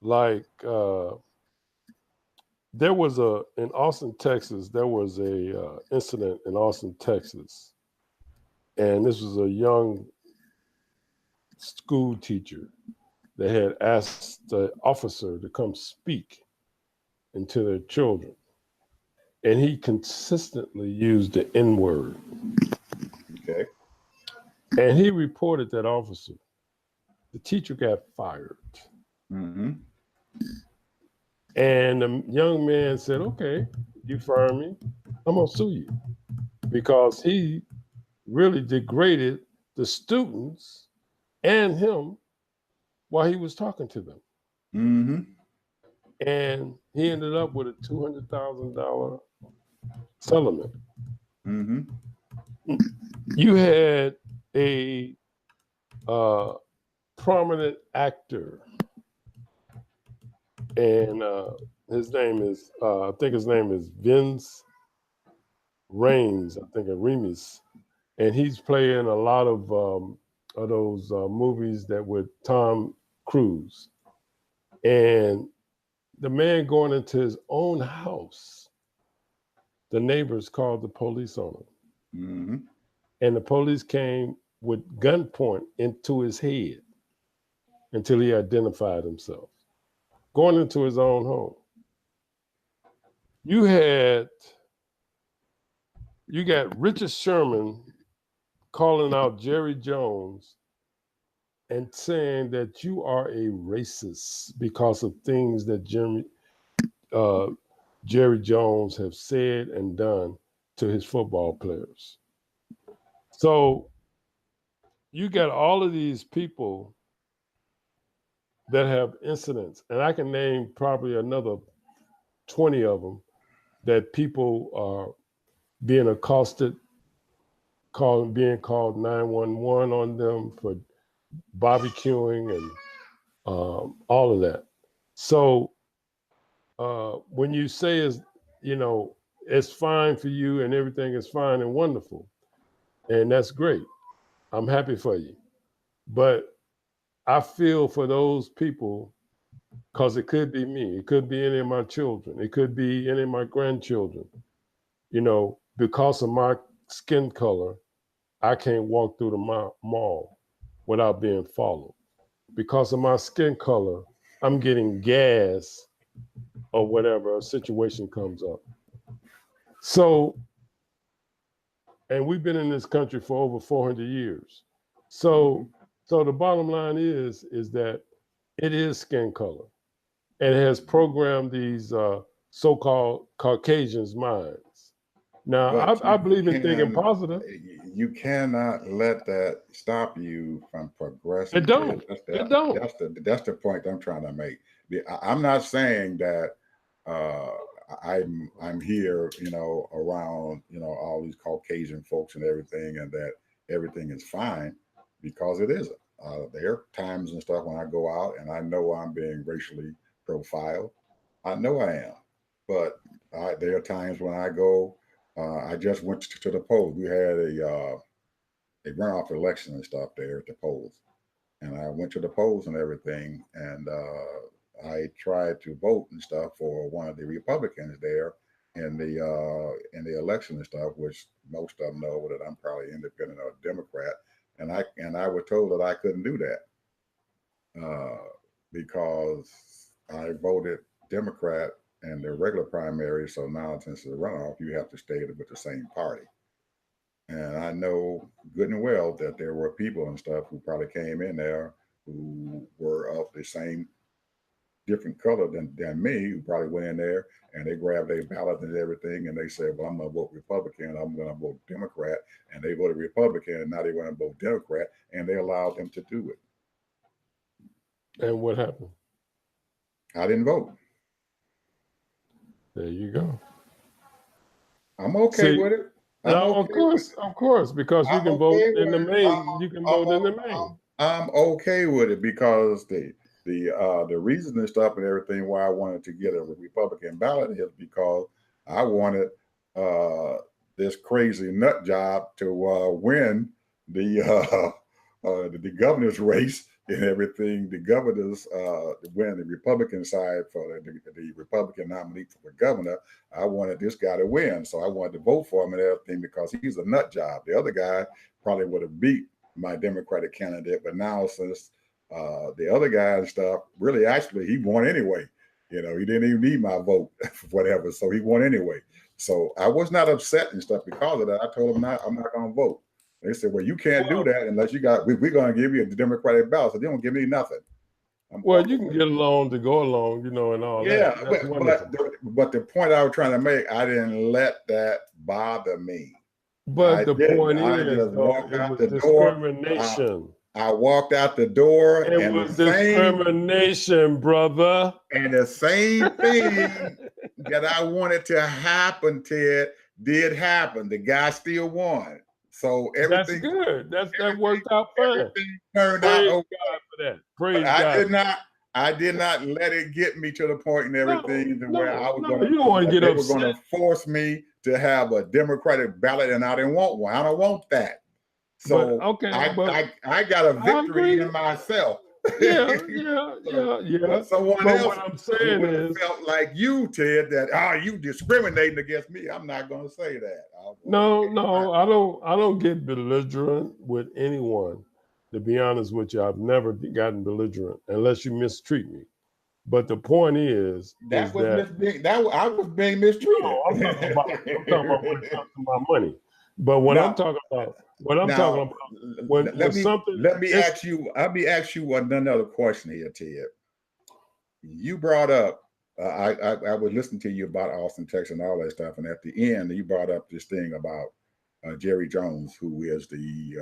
like there was in Austin, Texas, there was a incident in Austin, Texas, and this was a young school teacher that had asked the officer to come speak into their children, and he consistently used the N-word. Okay. And he reported that officer. The teacher got fired. Mm-hmm. And the young man said, okay, you fire me, I'm going to sue you. Because he really degraded the students and him while he was talking to them. Mm-hmm. And he ended up with a $200,000 settlement. Mm-hmm. You had a prominent actor and his name is I think his name is Vince Reigns, I think, a Remus, and he's playing a lot of those movies that with Tom Cruise, and the man going into his own house, the neighbors called the police on him, Mm-hmm. and the police came with gunpoint into his head until he identified himself, going into his own home. You got Richard Sherman calling out Jerry Jones and saying that you are a racist because of things that Jerry Jones have said and done to his football players. So you got all of these people that have incidents, and I can name probably another 20 of them that people are being accosted, being called 911 on them for barbecuing and all of that. So when you say it's fine for you and everything is fine and wonderful, and that's great. I'm happy for you. But I feel for those people because it could be me. It could be any of my children. It could be any of my grandchildren. Because of my skin color, I can't walk through the mall without being followed. Because of my skin color, I'm getting gas or whatever a situation comes up. So, and we've been in this country for over 400 years. So the bottom line is that it is skin color, and it has programmed these so-called Caucasians' minds. Now, I believe in thinking positive. You cannot let that stop you from progressing. It don't. That's the point I'm trying to make. I'm not saying that I'm here, around, all these Caucasian folks and everything, and that everything is fine, because it isn't. There are times and stuff when I go out and I know I'm being racially profiled. I know I am, but there are times when I go. I just went to the polls. We had a runoff election and stuff there at the polls, and I went to the polls and everything, and I tried to vote and stuff for one of the Republicans there in the election and stuff, which most of them know that I'm probably independent or Democrat, and I was told that I couldn't do that because I voted Democrat in the regular primary. So now, since it's a runoff, you have to stay with the same party. And I know good and well that there were people and stuff who probably came in there who were of the same different color than me, who probably went in there and they grabbed their ballot and everything, and they said, well, I'm going to vote Republican, I'm going to vote Democrat, and they voted Republican, and now they want to vote Democrat, and they allowed them to do it. And what happened? I didn't vote. There you go. I'm okay with it. Of course, because you can vote in the main. You can vote in the main. I'm okay with it because the reason and stuff and everything why I wanted to get a Republican ballot is because I wanted this crazy nut job to win the governor's race and everything. The governors win the Republican side for the Republican nominee for the governor. I wanted this guy to win, so I wanted to vote for him and everything because he's a nut job. The other guy probably would have beat my Democratic candidate, but now since the other guy and stuff, really, actually, he won anyway. He didn't even need my vote, whatever. So he won anyway. So I was not upset and stuff because of that. I told him I'm not going to vote. They said, well, you can't do that unless we're going to give you a Democratic ballot. So they don't give me nothing. You can get along to go along, and all that. But the point I was trying to make, I didn't let that bother me. But the point is, it was discrimination. I walked out the door. It was discrimination, brother. And the same thing that I wanted to happen, Ted, did happen. The guy still won. So everything. That's good. That worked out fine. Everything turned out okay. God for that. Praise God. I did not let it get me to the point and everything where I was going to. You don't want to get upset. They were going to force me to have a Democratic ballot, and I didn't want one. I don't want that. So I got a victory in myself. Yeah. But someone else what I'm saying is felt like you, Ted, that you discriminating against me. I'm not going to say that. No, I don't get belligerent with anyone. To be honest with you, I've never gotten belligerent unless you mistreat me. But the point is I was being mistreated. No, I'm talking about when it comes to my money. But I'm talking about, let me ask you another question here, Ted. You brought up, I was listening to you about Austin, Texas, and all that stuff, and at the end, you brought up this thing about Jerry Jones, who is the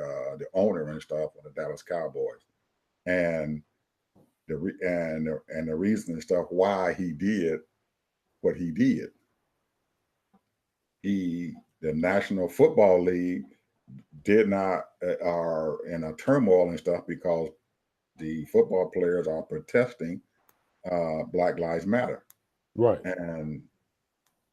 owner and stuff of the Dallas Cowboys, and the reason and stuff why he did what he did. The National Football League are in a turmoil and stuff because the football players are protesting Black Lives Matter. Right. And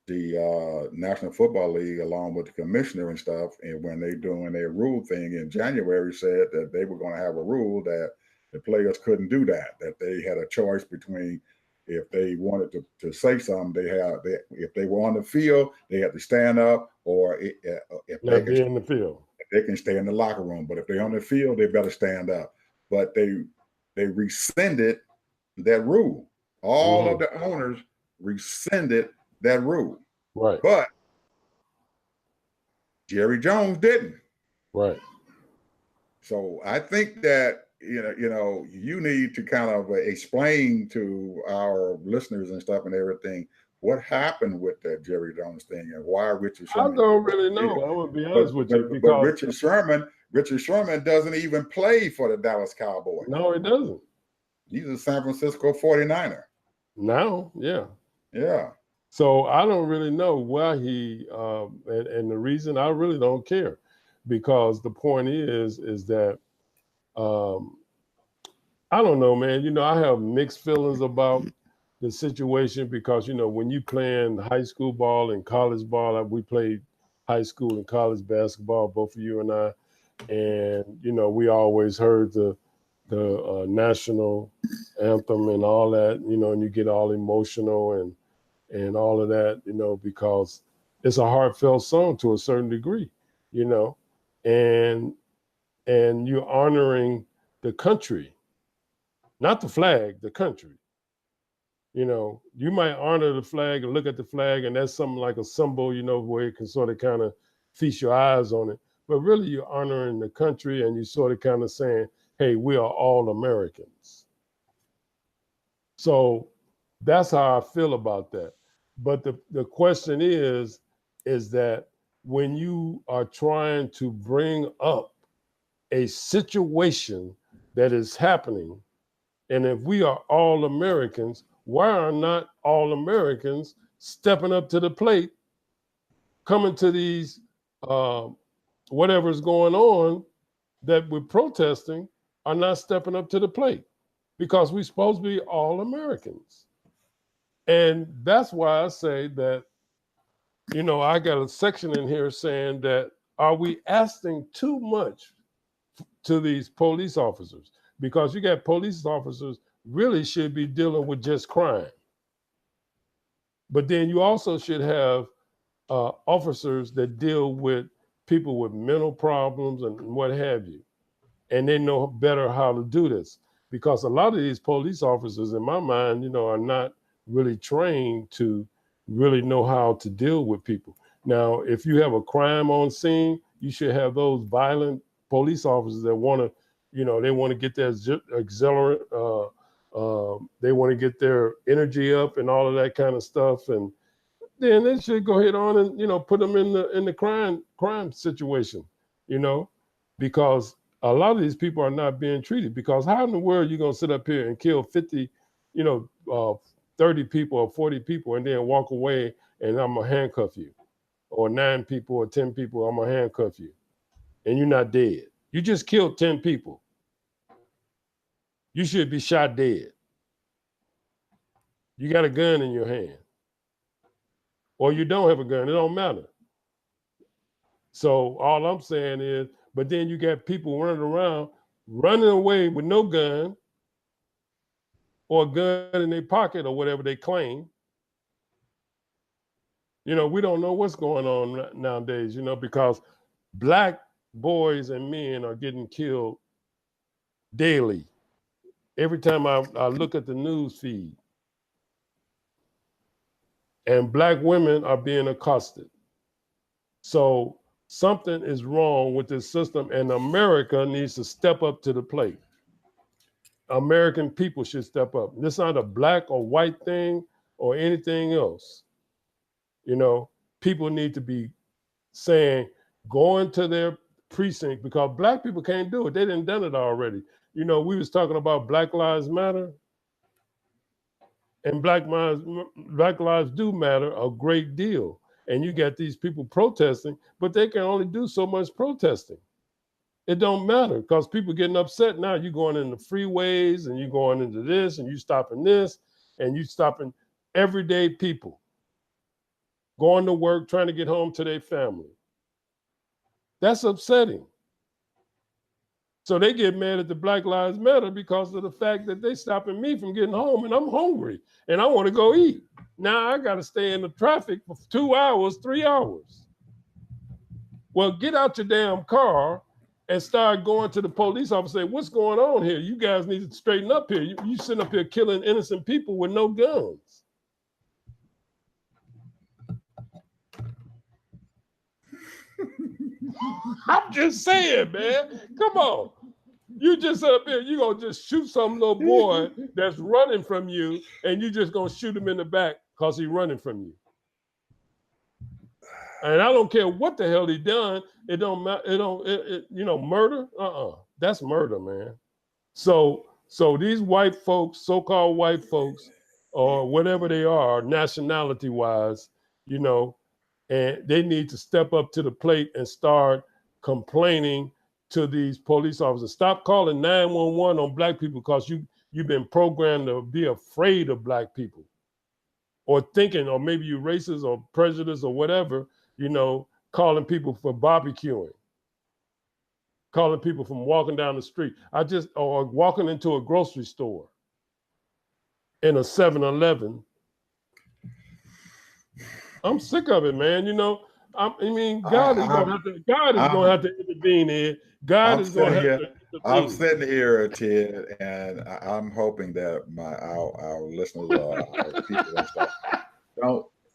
the National Football League, along with the commissioner and stuff, and when they doing their rule thing in January, said that they were going to have a rule that the players couldn't do that they had a choice between if they wanted to say something, if they were on the field, they had to stand up, or if they be in the field, they can stay in the locker room. But if they're on the field, they better stand up. But they rescinded that rule. All of the owners rescinded that rule. Right. But Jerry Jones didn't. Right. So I think that you need to kind of explain to our listeners and stuff and everything what happened with that Jerry Jones thing and why Richard Sherman. I don't really know. I would be honest with you, because Richard Sherman doesn't even play for the Dallas Cowboys. No, he doesn't. He's a San Francisco 49er. Now, yeah. Yeah. So I don't really know why he and the reason I really don't care, because the point is that I don't know, man. I have mixed feelings about the situation because, when you playing high school ball and college ball, we played high school and college basketball, both of you and I, and, we always heard the national anthem and all that, and you get all emotional and all of that, because it's a heartfelt song to a certain degree, and you're honoring the country, not the flag, the country. You might honor the flag and look at the flag, and that's something like a symbol, where you can sort of kind of feast your eyes on it. But really, you're honoring the country, and you sort of kind of saying, hey, we are all Americans. So that's how I feel about that. But the question is that when you are trying to bring up a situation that is happening, and if we are all Americans, why are not all Americans stepping up to the plate, coming to these whatever's going on that we're protesting, are not stepping up to the plate? Because we're supposed to be all Americans. And that's why I say that, I got a section in here saying that, are we asking too much to these police officers? Because you got police officers really should be dealing with just crime. But then you also should have officers that deal with people with mental problems and what have you. And they know better how to do this. Because a lot of these police officers, in my mind, are not really trained to really know how to deal with people. Now, if you have a crime on scene, you should have those violent police officers that want to, they want to get their exhilarant, they want to get their energy up and all of that kind of stuff. And then they should go ahead on and, put them in the crime situation, because a lot of these people are not being treated. Because how in the world are you going to sit up here and kill 50, 30 people or 40 people and then walk away and I'm going to handcuff you? Or 9 people or 10 people, I'm going to handcuff you. And you're not dead. You just killed 10 people. You should be shot dead. You got a gun in your hand. Or you don't have a gun. It don't matter. So all I'm saying is, but then you got people running away with no gun or a gun in their pocket or whatever they claim. You know, we don't know what's going on nowadays, you know, because black boys and men are getting killed daily. Every time I look at the news feed. And black women are being accosted. So something is wrong with this system, and America needs to step up to the plate. American people should step up. This is not a black or white thing or anything else. You know, people need to be saying, going to their precinct, because black people can't do it. They didn't done it already. You know, we was talking about Black Lives Matter, and Black Lives do matter a great deal. And you got these people protesting, but they can only do so much protesting. It don't matter because people getting upset now. You're going in the freeways and you're going into this and you stopping this and you stopping everyday people going to work, trying to get home to their family. That's upsetting. So they get mad at the Black Lives Matter because of the fact that they stopping me from getting home and I'm hungry and I want to go eat. Now I got to stay in the traffic for 2 hours, 3 hours. Well, get out your damn car and start going to the police officer and say, what's going on here? You guys need to straighten up here. You sitting up here killing innocent people with no guns. I'm just saying, man. Come on. You just up here, you gonna just shoot some little boy that's running from you, and you just gonna shoot him in the back because he's running from you. And I don't care what the hell he done. It don't matter. You know, murder. That's murder, man. So these white folks, so-called white folks, or whatever they are, nationality-wise, you know, and they need to step up to the plate and start complaining to these police officers. Stop calling 911 on black people because you've been programmed to be afraid of black people, or thinking, or maybe you're racist or prejudiced or whatever, you know, calling people for barbecuing, calling people from walking down the street. Or walking into a grocery store, in a 7-Eleven. I'm sick of it, man. You know, God is gonna have to intervene here. God is gonna have to intervene. I'm sitting here, Ted, and I'm hoping that our listeners, our people and stuff,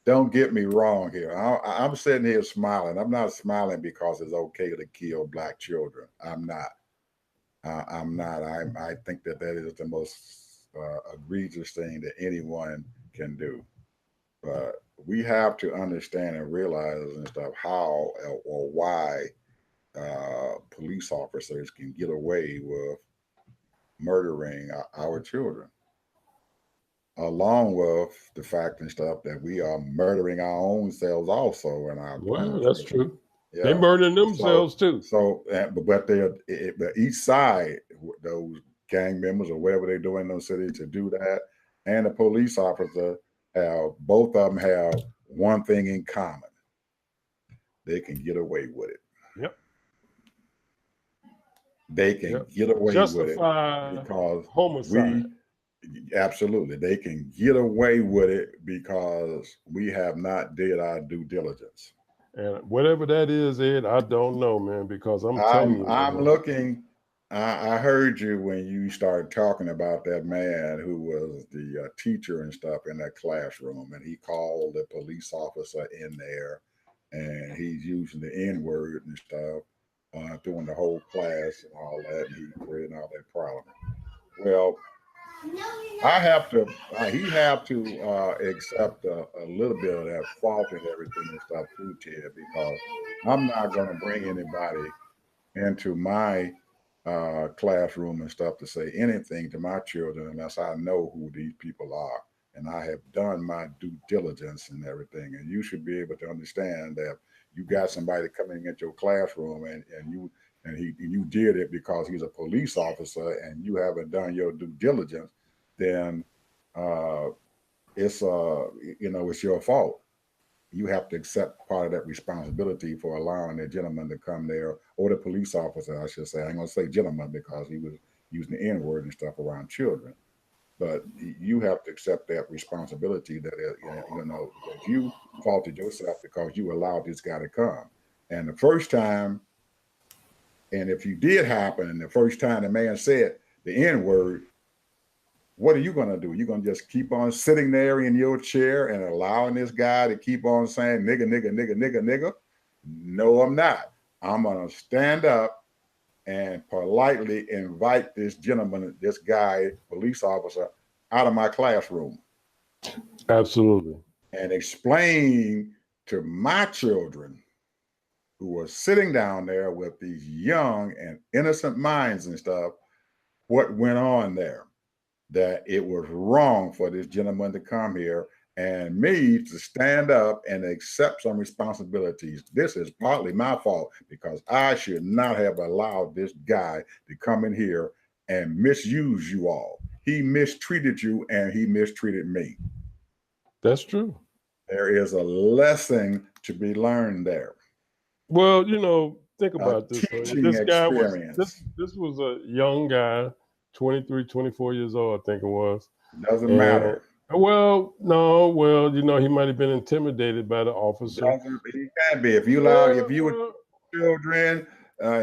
don't get me wrong here. I'm sitting here smiling. I'm not smiling because it's okay to kill black children. I'm not. I think that is the most egregious thing that anyone can do. But we have to understand and realize and stuff how or why police officers can get away with murdering our children, along with the fact and stuff that we are murdering our own selves also in our. Well, that's true. Yeah. They're murdering themselves too. But each side, those gang members or whatever they do in those cities to do that, and the police officer both of them have one thing in common: they can get away with it. Yep. They can get away justify with it because homicide. Absolutely, they can get away with it because we have not did our due diligence. And whatever that is, Ed, I don't know, man, because I'm looking. I heard you when you started talking about that man who was the teacher and stuff in that classroom, and he called the police officer in there, and he's using the N-word and stuff during the whole class and all that, and he's creating all that problem. Well, he have to accept a little bit of that fault and everything and stuff too, Ted, because I'm not going to bring anybody into my classroom and stuff to say anything to my children unless I know who these people are and I have done my due diligence and everything. And you should be able to understand that you got somebody coming into your classroom and you did it because he's a police officer and you haven't done your due diligence, then it's it's your fault. You have to accept part of that responsibility for allowing the gentleman to come there, or the police officer, I should say. I ain't gonna say gentleman because he was using the N-word and stuff around children. But you have to accept that responsibility that that you faulted yourself because you allowed this guy to come. And the first time, and if you did happen, and the first time the man said the N-word, what are you going to do? You're going to just keep on sitting there in your chair and allowing this guy to keep on saying nigga, nigga, nigga, nigga, nigga? No, I'm not. I'm going to stand up and politely invite this gentleman, this guy, police officer, out of my classroom. Absolutely. And explain to my children who were sitting down there with these young and innocent minds and stuff, what went on there. That it was wrong for this gentleman to come here and me to stand up and accept some responsibilities. This is partly my fault because I should not have allowed this guy to come in here and misuse you all. He mistreated you and he mistreated me. That's true. There is a lesson to be learned there. Well, think about this. This guy this was a young guy, 23, 24 years old, I think it was. Doesn't matter. Well, no, he might have been intimidated by the officer. He can be. If you were children,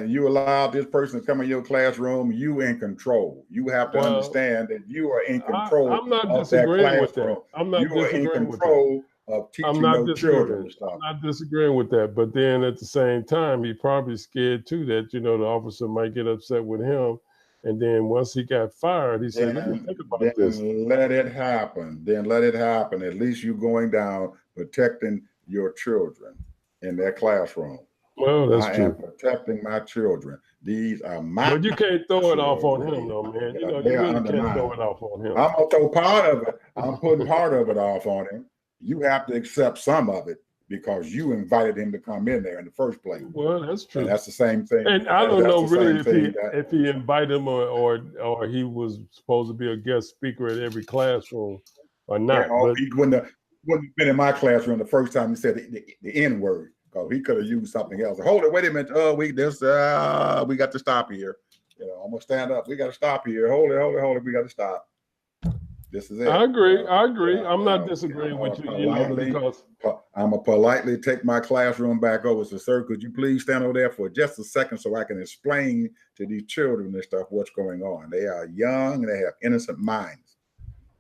you allow this person to come in your classroom, you in control. You have to understand that you are in control. I'm not disagreeing with that. I'm not disagreeing with that. Of teaching no children and stuff. I'm not disagreeing with that, but then at the same time, he probably scared too that the officer might get upset with him, and then once he got fired, he said, "Let me think about this." Let it happen. Then let it happen. At least you going down protecting your children in that classroom. Well, that's true. I am protecting my children. These are my. But you can't throw it off on him, though, man. You really can't throw it off on him. I'm gonna throw part of it. I'm putting part of it off on him. You have to accept some of it because you invited him to come in there in the first place. Well, that's true. And that's the same thing. And I don't know really if he invited him or he was supposed to be a guest speaker at every classroom or not. Yeah, he wouldn't have been in my classroom the first time he said the N-word, because he could have used something else. Hold it, wait a minute. Oh, we got to stop here. I'm gonna stand up. We got to stop here. Hold it. We got to stop. This is it. I agree. I'm not disagreeing with you. Because I'm gonna politely take my classroom back over. So, sir, could you please stand over there for just a second so I can explain to these children and stuff what's going on? They are young and they have innocent minds.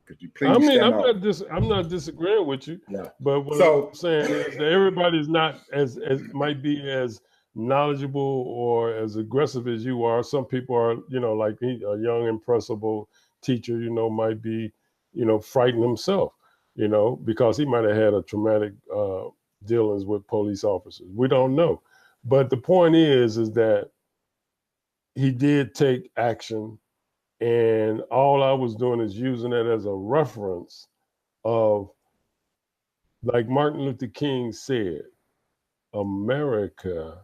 Could you please? I'm not disagreeing with you. Yeah. But what I'm saying is that everybody's not as might be as knowledgeable or as aggressive as you are. Some people are, like a young, impressible teacher, might be, frightened himself, because he might have had a traumatic dealings with police officers. We don't know. But the point is that he did take action, and all I was doing is using it as a reference of, like Martin Luther King said, America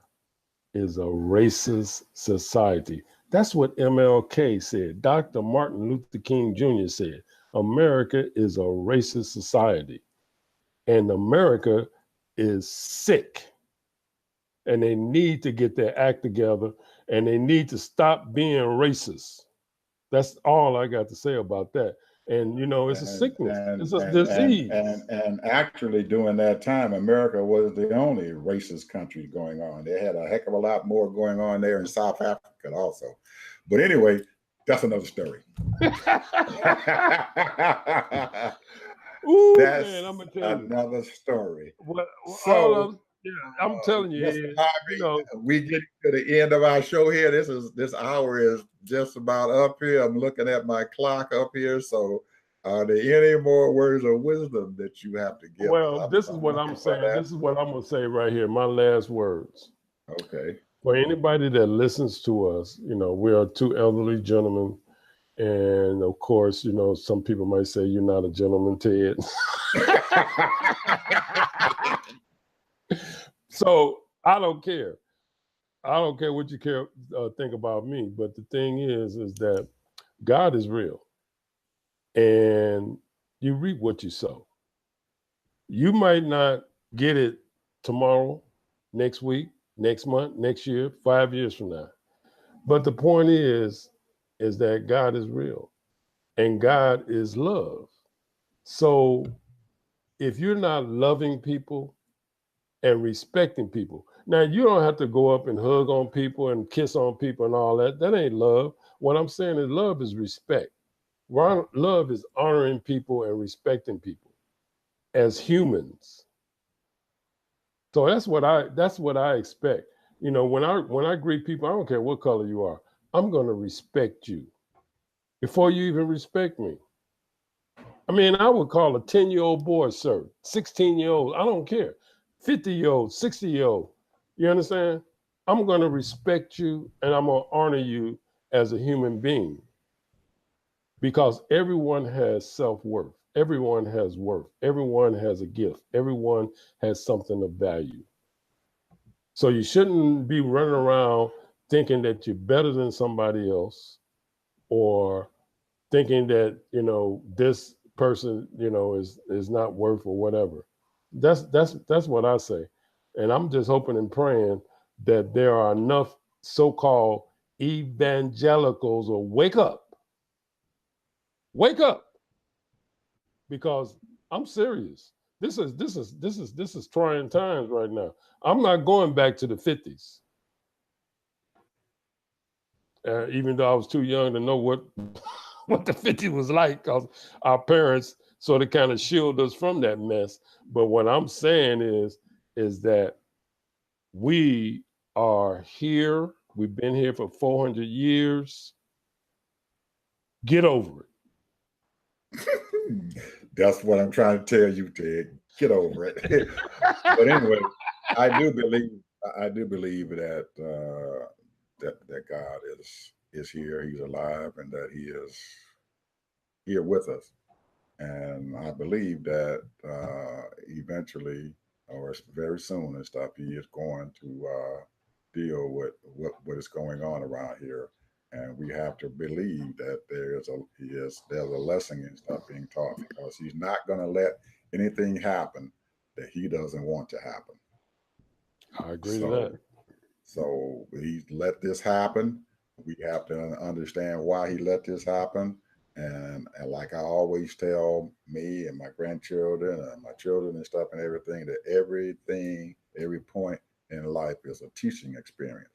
is a racist society. That's what MLK said. Dr. Martin Luther King Jr. said, America is a racist society. And America is sick. And they need to get their act together, and they need to stop being racist. That's all I got to say about that. And, it's a sickness. It's a disease. And actually, during that time, America was the only racist country going on. They had a heck of a lot more going on there in South Africa also. But anyway, that's another story. Ooh, that's man, I'm gonna tell another story. I'm telling you, we get to the end of our show here. This hour is just about up here. I'm looking at my clock up here. So, are there any more words of wisdom that you have to give? Well, this is what I'm saying. This is what I'm gonna say right here. My last words. Okay. For anybody that listens to us, we are two elderly gentlemen. And of course, some people might say you're not a gentleman, Ted. So I don't care. I don't care what you think about me. But the thing is that God is real. And You reap what you sow. You might not get it tomorrow, next week, next month, next year, 5 years from now. But the point is that God is real and God is love. So if you're not loving people and respecting people, now you don't have to go up and hug on people and kiss on people and all that. That ain't love. What I'm saying is love is respect. Love is honoring people and respecting people as humans. So that's what I expect. You know, when I greet people, I don't care what color you are. I'm going to respect you before you even respect me. I mean, I would call a 10-year-old boy, sir, 16-year-old, I don't care, 50-year-old, 60-year-old. You understand? I'm going to respect you and I'm going to honor you as a human being because everyone has self-worth. Everyone has worth. Everyone has a gift. Everyone has something of value. So you shouldn't be running around thinking that you're better than somebody else or thinking that, you know, this person, you know, is not worth or whatever. That's what I say. And I'm just hoping and praying that there are enough so-called evangelicals who wake up, because I'm serious. This is trying times right now. I'm not going back to the 50s. Even though I was too young to know what the 50s was like, because our parents sort of kind of shield us from that mess. But what I'm saying is that we are here. We've been here for 400 years. Get over it. That's what I'm trying to tell you, Ted. Get over it. But anyway, I do believe that that God is here. He's alive, and that He is here with us. And I believe that eventually, or very soon and stuff, He is going to deal with what is going on around here. And we have to believe that there's a lesson and stuff being taught, because He's not going to let anything happen that He doesn't want to happen. I agree to that. So He let this happen. We have to understand why He let this happen. And like I always tell me and my grandchildren and my children and stuff and everything, that every point in life is a teaching experience.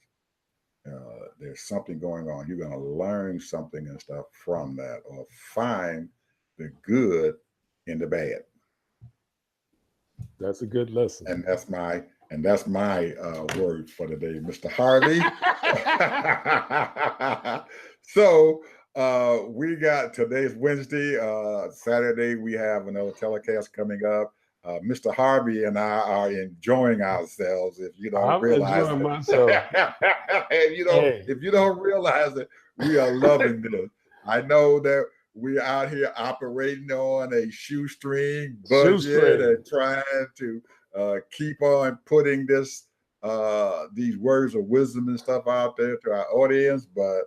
There's something going on. You're going to learn something and stuff from that, or find the good in the bad. That's a good lesson. And that's my word for the day, Mr. Harvey. So we got, today's Wednesday, Saturday we have another telecast coming up. Mr. Harvey and I are enjoying ourselves. If you don't realize it, myself. if you don't realize it, we are loving this. I know that we're out here operating on a shoestring budget and trying to keep on putting these words of wisdom and stuff out there to our audience, but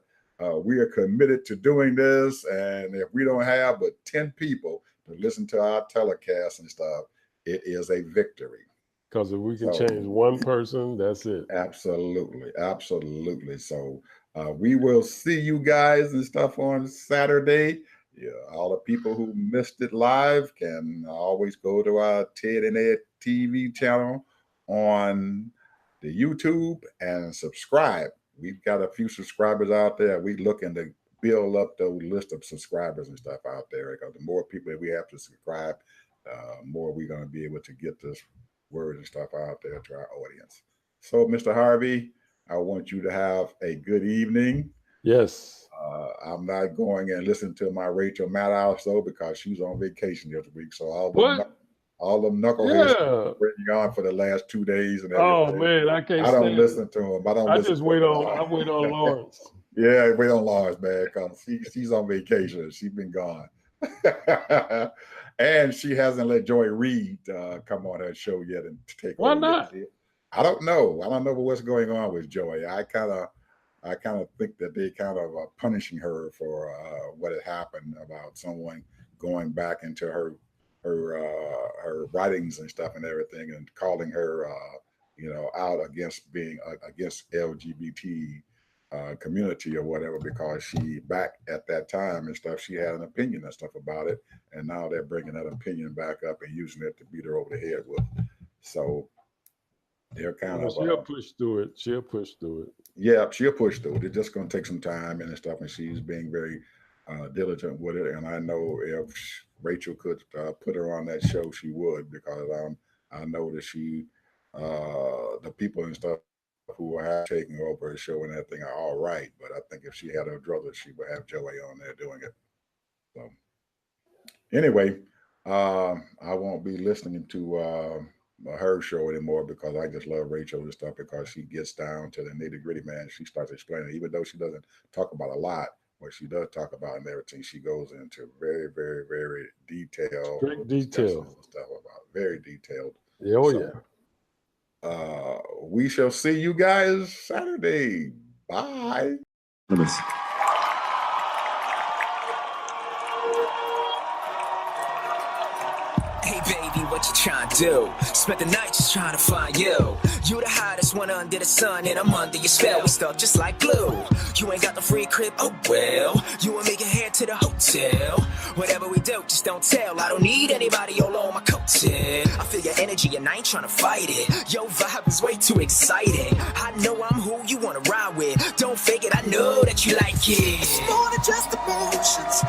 we are committed to doing this. And if we don't have but 10 people to listen to our telecast and stuff, it is a victory. Because if we can change one person, that's it. Absolutely. So we will see you guys and stuff on Saturday. Yeah, all the people who missed it live can always go to our Ted and Ed TV channel on the YouTube and subscribe. We've got a few subscribers out there. We're looking to build up the list of subscribers and stuff out there, because the more people that we have to subscribe, more we're going to be able to get this word and stuff out there to our audience. So, Mr. Harvey, I want you to have a good evening. Yes. I'm not going and listening to my Rachel Maddow show because she's on vacation this week. So all the knuckleheads bringing on for the last 2 days and everything. Oh man, I don't listen to them. I wait on Lawrence. Yeah, wait on Lawrence, man, because she's on vacation. She's been gone. And she hasn't let Joy Reid come on her show yet and take Why over. not? I don't know what's going on with Joy. I kind of think that they kind of are punishing her for what had happened about someone going back into her writings and stuff and everything, and calling her out against being against LGBT community or whatever, because she back at that time and stuff, she had an opinion and stuff about it, and now they're bringing that opinion back up and using it to beat her over the head with. So they're kind of she'll push through it. She'll push through it. Yeah, she'll push through it. It's just going to take some time and stuff, and she's being very diligent with it. And I know if Rachel could put her on that show, she would, because I know that she, the people and stuff who are taking over the show and everything are all right. But I think if she had her brother, she would have Joey on there doing it. So anyway, I won't be listening to her show anymore, because I just love Rachel and stuff, because she gets down to the nitty gritty, man. She starts explaining, even though she doesn't talk about a lot, what she does talk about and everything, she goes into very, very, very detailed detail and stuff about very detailed. Yeah, oh so, we shall see you guys Saturday. Bye. Hey baby, what you trying to do? Spent the night just trying to find you. You the hottest one under the sun, and I'm under your spell. We stuck just like glue. You ain't got the free crib, oh well. You will make it head to the hotel. Whatever we do, just don't tell. I don't need anybody all on my coattail. I feel your energy and I ain't trying to fight it. Your vibe is way too exciting. I know I'm who you wanna ride with. Don't fake it, I know that you like it. It's more than just emotions.